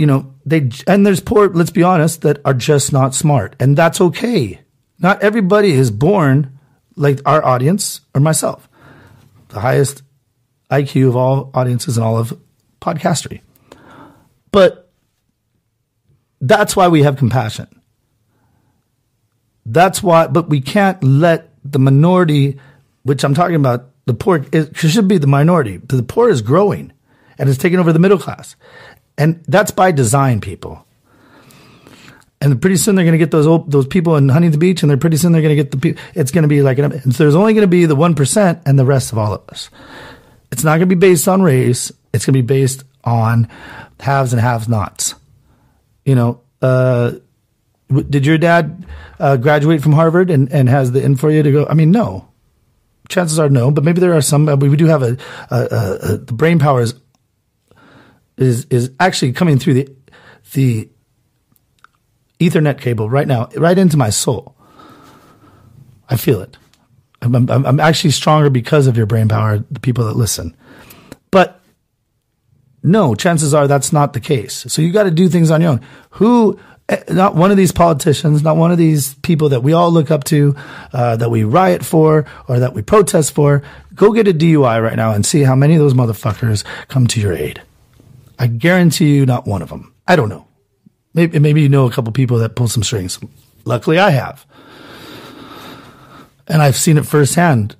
and there's poor, let's be honest, that are just not smart. And that's okay. Not everybody is born like our audience or myself. The highest IQ of all audiences in all of podcastery. But that's why we have compassion. That's why, but we can't let the minority, which I'm talking about, the poor, it should be the minority. The poor is growing and it's taking over the middle class. And that's by design, people. And pretty soon they're going to get those people in Huntington Beach, and pretty soon they're going to get the people. It's going to be like, there's only going to be the 1% and the rest of all of us. It's not going to be based on race. It's going to be based on haves and have-nots. Did your dad graduate from Harvard and has the in for you to go? I mean, no. Chances are no, but maybe there are some. We do have the brain power is actually coming through the Ethernet cable right now, right into my soul. I feel it. I'm actually stronger because of your brain power, the people that listen. But no, chances are that's not the case. So you got to do things on your own. Not one of these politicians, not one of these people that we all look up to, that we riot for or that we protest for. Go get a DUI right now and see how many of those motherfuckers come to your aid. I guarantee you not one of them. I don't know. Maybe you know a couple people that pull some strings. Luckily, I have. And I've seen it firsthand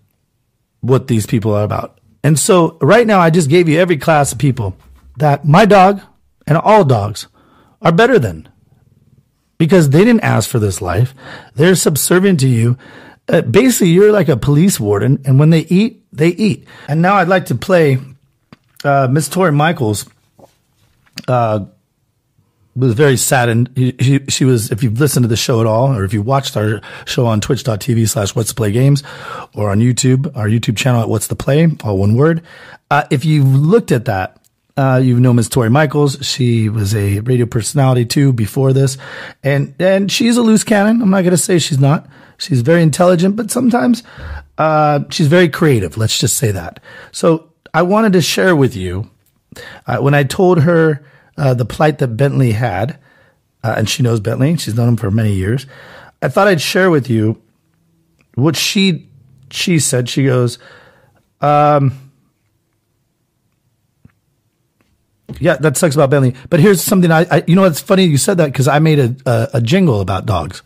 what these people are about. And so right now, I just gave you every class of people that my dog and all dogs are better than. Because they didn't ask for this life. They're subservient to you. Basically, you're like a police warden. And when they eat, they eat. And now I'd like to play Miss Tori Michaels. Was very saddened. She was, if you've listened to the show at all, or if you watched our show on twitch.tv/What's the Play Games, or on YouTube, our YouTube channel at What's the Play, all one word. If you've looked at that, you know Ms. Tori Michaels. She was a radio personality too before this. And she's a loose cannon. I'm not going to say she's not. She's very intelligent, but sometimes, she's very creative. Let's just say that. So I wanted to share with you, when I told her, the plight that Bentley had, and she knows Bentley. She's known him for many years. I thought I'd share with you what she said. She goes, yeah, that sucks about Bentley. But here's something you know, it's funny you said that because I made a jingle about dogs.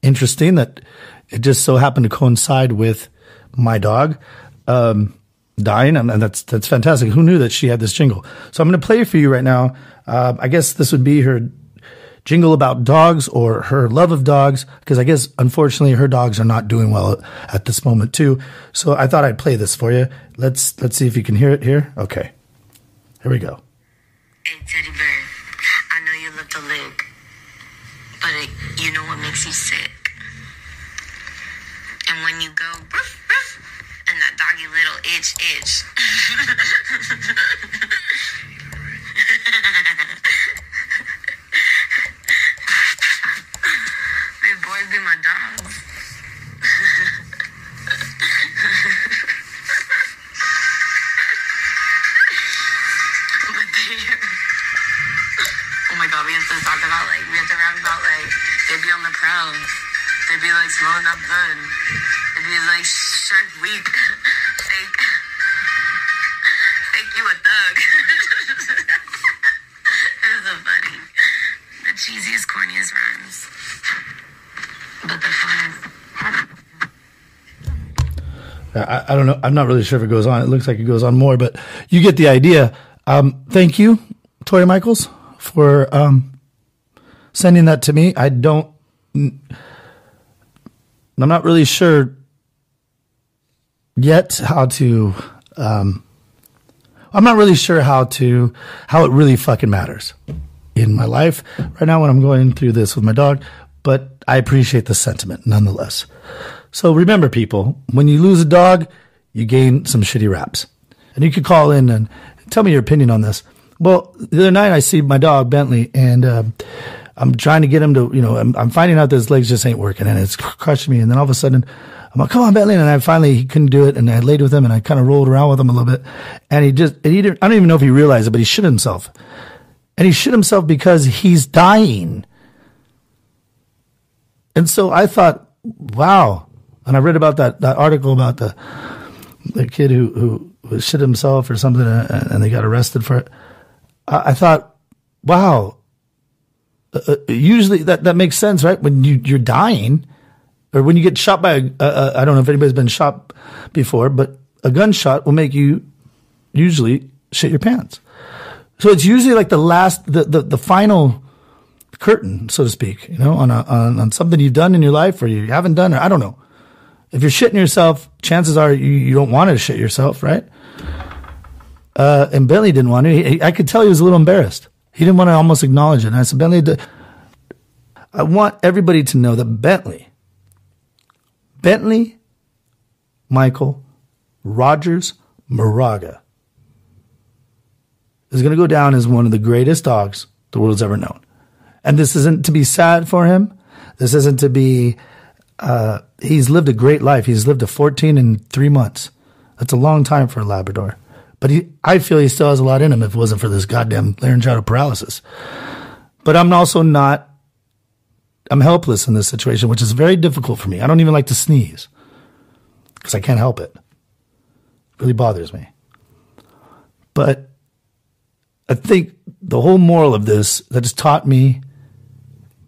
Interesting that it just so happened to coincide with my dog dying, and that's fantastic. Who knew that she had this jingle? So I'm going to play it for you right now. I guess this would be her jingle about dogs or her love of dogs, because I guess unfortunately her dogs are not doing well at this moment too. So I thought I'd play this for you. Let's see if you can hear it here. Okay, here we go. Hey teddy bear, I know you love to lick, but you know what makes you sick? And when you go ruff, ruff, and that doggy little itch. These boys be my dogs. Oh my god, we have to talk about, like, we have to rap about, like, they be on the prowl. They be, like, smelling up good. They be, like, Shark Week. Fake you a thug. It's so funny. The cheesiest, corniest rhymes. But the funnest. I don't know. I'm not really sure if it goes on. It looks like it goes on more, but you get the idea. Thank you, Tori Michaels, for sending that to me. I'm not really sure yet how to. I'm not really sure how it really fucking matters in my life right now when I'm going through this with my dog, but I appreciate the sentiment nonetheless. So remember, people, when you lose a dog, you gain some shitty raps. And you could call in and tell me your opinion on this. Well, the other night I see my dog, Bentley, and I'm trying to get him to, I'm finding out that his legs just ain't working, and it's crushing me. And then all of a sudden, I'm like, come on, Bentley. And he couldn't do it. And I laid with him, and I kind of rolled around with him a little bit. And I don't even know if he realized it, but he shit himself. And he shit himself because he's dying. And so I thought, wow. And I read about that article about the kid who shit himself or something, and they got arrested for it. I thought, wow. Usually that makes sense, right? When you're dying, or when you get shot by I don't know if anybody's been shot before, but a gunshot will make you usually shit your pants. So it's usually like the final curtain, so to speak, on something you've done in your life or you haven't done, or I don't know. If you're shitting yourself, chances are you don't want to shit yourself, right? And Bentley didn't want to. I could tell he was a little embarrassed. He didn't want to almost acknowledge it. And I said, Bentley, I want everybody to know that Bentley Michael Rogers Moraga is going to go down as one of the greatest dogs the world's ever known. And this isn't to be sad for him. This isn't to be, he's lived a great life. He's lived a 14 in 3 months. That's a long time for a Labrador. But I feel he still has a lot in him if it wasn't for this goddamn laryngeal paralysis. But I'm helpless in this situation, which is very difficult for me. I don't even like to sneeze because I can't help it. It really bothers me. But I think the whole moral of this that has taught me,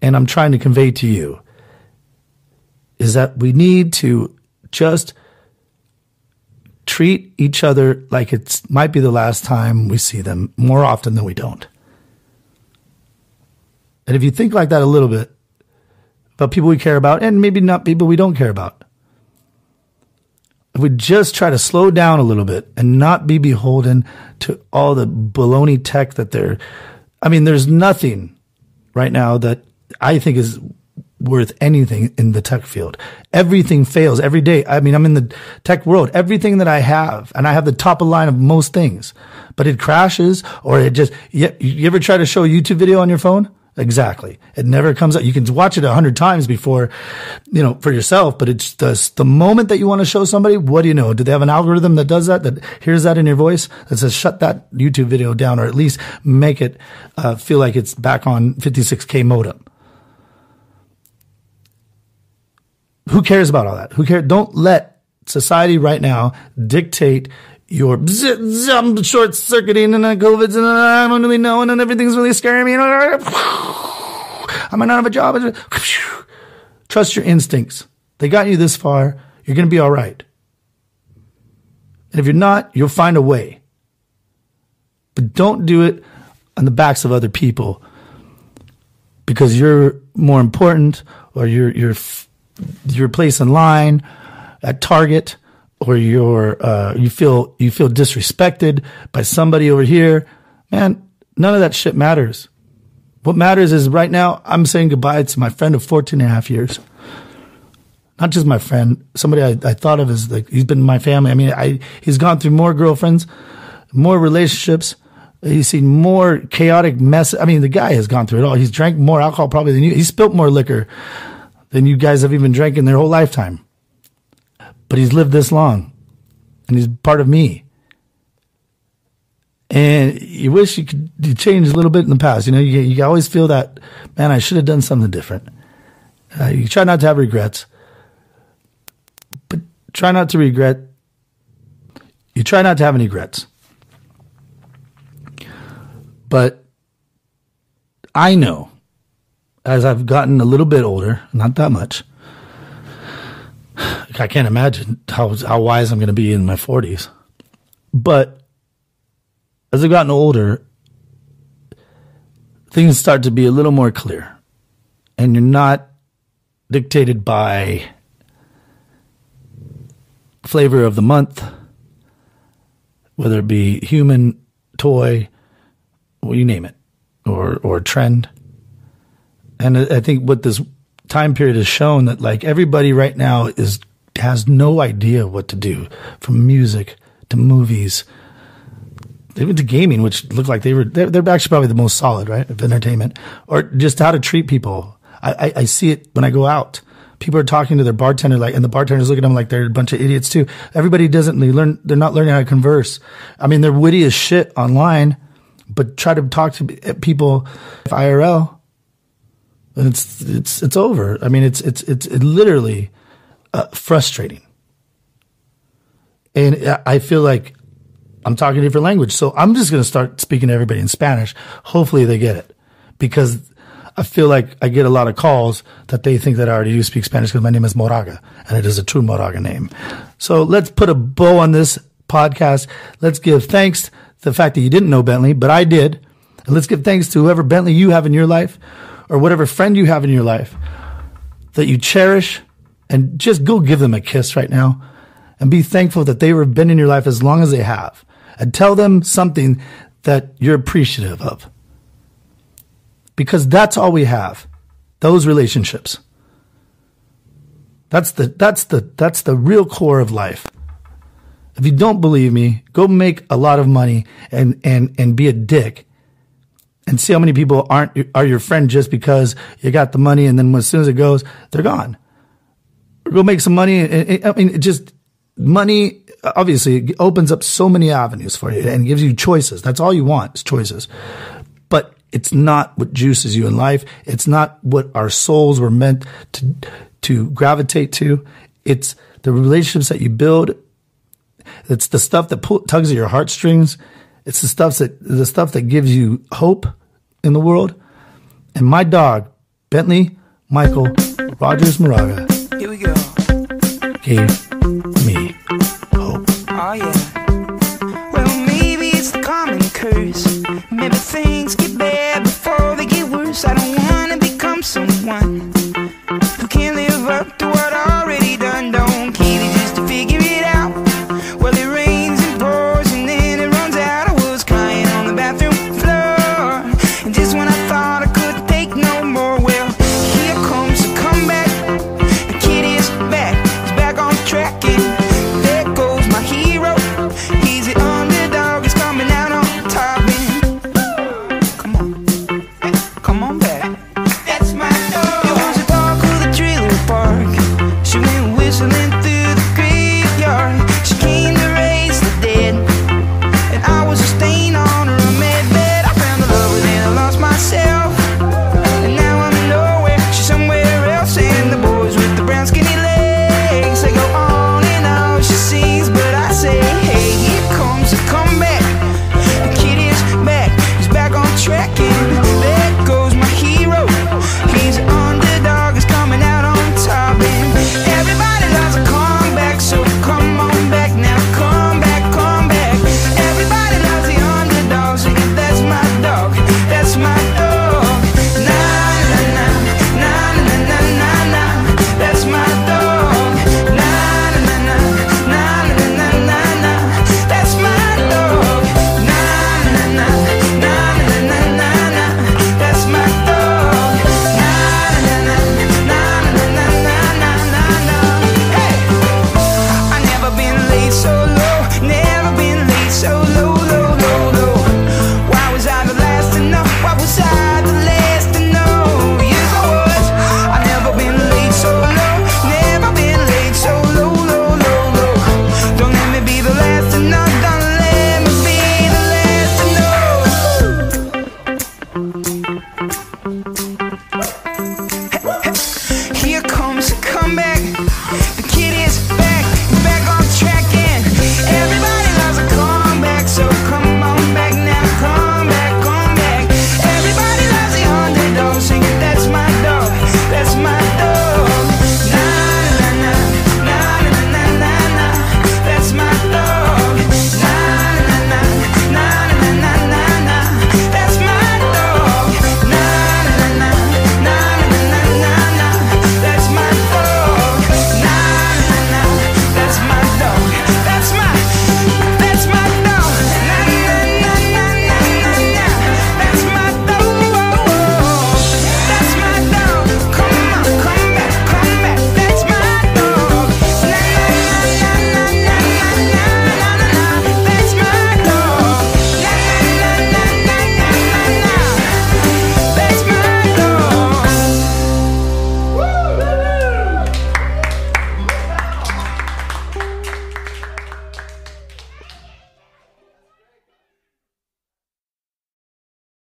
and I'm trying to convey to you, is that we need to just treat each other like it might be the last time we see them, more often than we don't. And if you think like that a little bit about people we care about, and maybe not people we don't care about, if we just try to slow down a little bit and not be beholden to all the baloney tech there's nothing right now that I think is worth anything in the tech field. Everything fails every day. I'm in the tech world. Everything that I have, and I have the top of line of most things, but it crashes or it just, you ever try to show a YouTube video on your phone? Exactly. It never comes out. You can watch it 100 times before, for yourself, but it's the moment that you want to show somebody, what do you know? Do they have an algorithm that does that hears that in your voice that says, shut that YouTube video down, or at least make it feel like it's back on 56K modem? Who cares about all that? Who cares? Don't let society right now dictate your I'm short circuiting and COVID's and I don't really know and everything's really scaring me. I might not have a job. Trust your instincts. They got you this far. You're going to be all right. And if you're not, you'll find a way. But don't do it on the backs of other people because you're more important or your place in line at Target or you feel disrespected by somebody over here. Man, none of that shit matters. What matters is right now I'm saying goodbye to my friend of 14 and a half years. Not just my friend, somebody I thought of as like, he's been in my family. I mean, he's gone through more girlfriends, more relationships. He's seen more chaotic mess. I mean, the guy has gone through it all. He's drank more alcohol probably than you. He's spilt more liquor than you guys have even drank in their whole lifetime. But he's lived this long and he's part of me. And you wish you could change a little bit in the past. You know, you always feel that, man, I should have done something different. You try not to have regrets. But try not to regret. You try not to have any regrets. But I know, as I've gotten a little bit older, not that much, I can't imagine how wise I'm going to be in my 40s. But as I've gotten older, things start to be a little more clear. And you're not dictated by flavor of the month, whether it be human, toy, well, you name it, or trend. And I think what this time period has shown that like everybody right now has no idea what to do, from music to movies, even to gaming, which looked like they're actually probably the most solid, right, of entertainment, or just how to treat people. I see it when I go out. People are talking to their bartender and the bartender's looking at them like they're a bunch of idiots too. Everybody they're not learning how to converse. I mean, they're witty as shit online, but try to talk to people IRL, and it's over. I mean, it's literally frustrating. And I feel like I'm talking a different language, so I'm just going to start speaking to everybody in Spanish. Hopefully they get it, because I feel like I get a lot of calls that they think that I already do speak Spanish because my name is Moraga, and it is a true Moraga name. So let's put a bow on this podcast. Let's give thanks to the fact that you didn't know Bentley, but I did. And let's give thanks to whoever Bentley you have in your life, or whatever friend you have in your life that you cherish, and just go give them a kiss right now and be thankful that they have been in your life as long as they have, and tell them something that you're appreciative of. Because that's all we have. Those relationships. That's the real core of life. If you don't believe me, go make a lot of money and be a dick and see how many people are your friend just because you got the money, and then as soon as it goes, they're gone. Or go make some money. I mean, money obviously opens up so many avenues for you and gives you choices. That's all you want is choices. But it's not what juices you in life. It's not what our souls were meant to gravitate to. It's the relationships that you build. It's the stuff that tugs at your heartstrings. It's the stuff that gives you hope in the world. And my dog, Bentley Michael Rogers Moraga, Here we go. gave me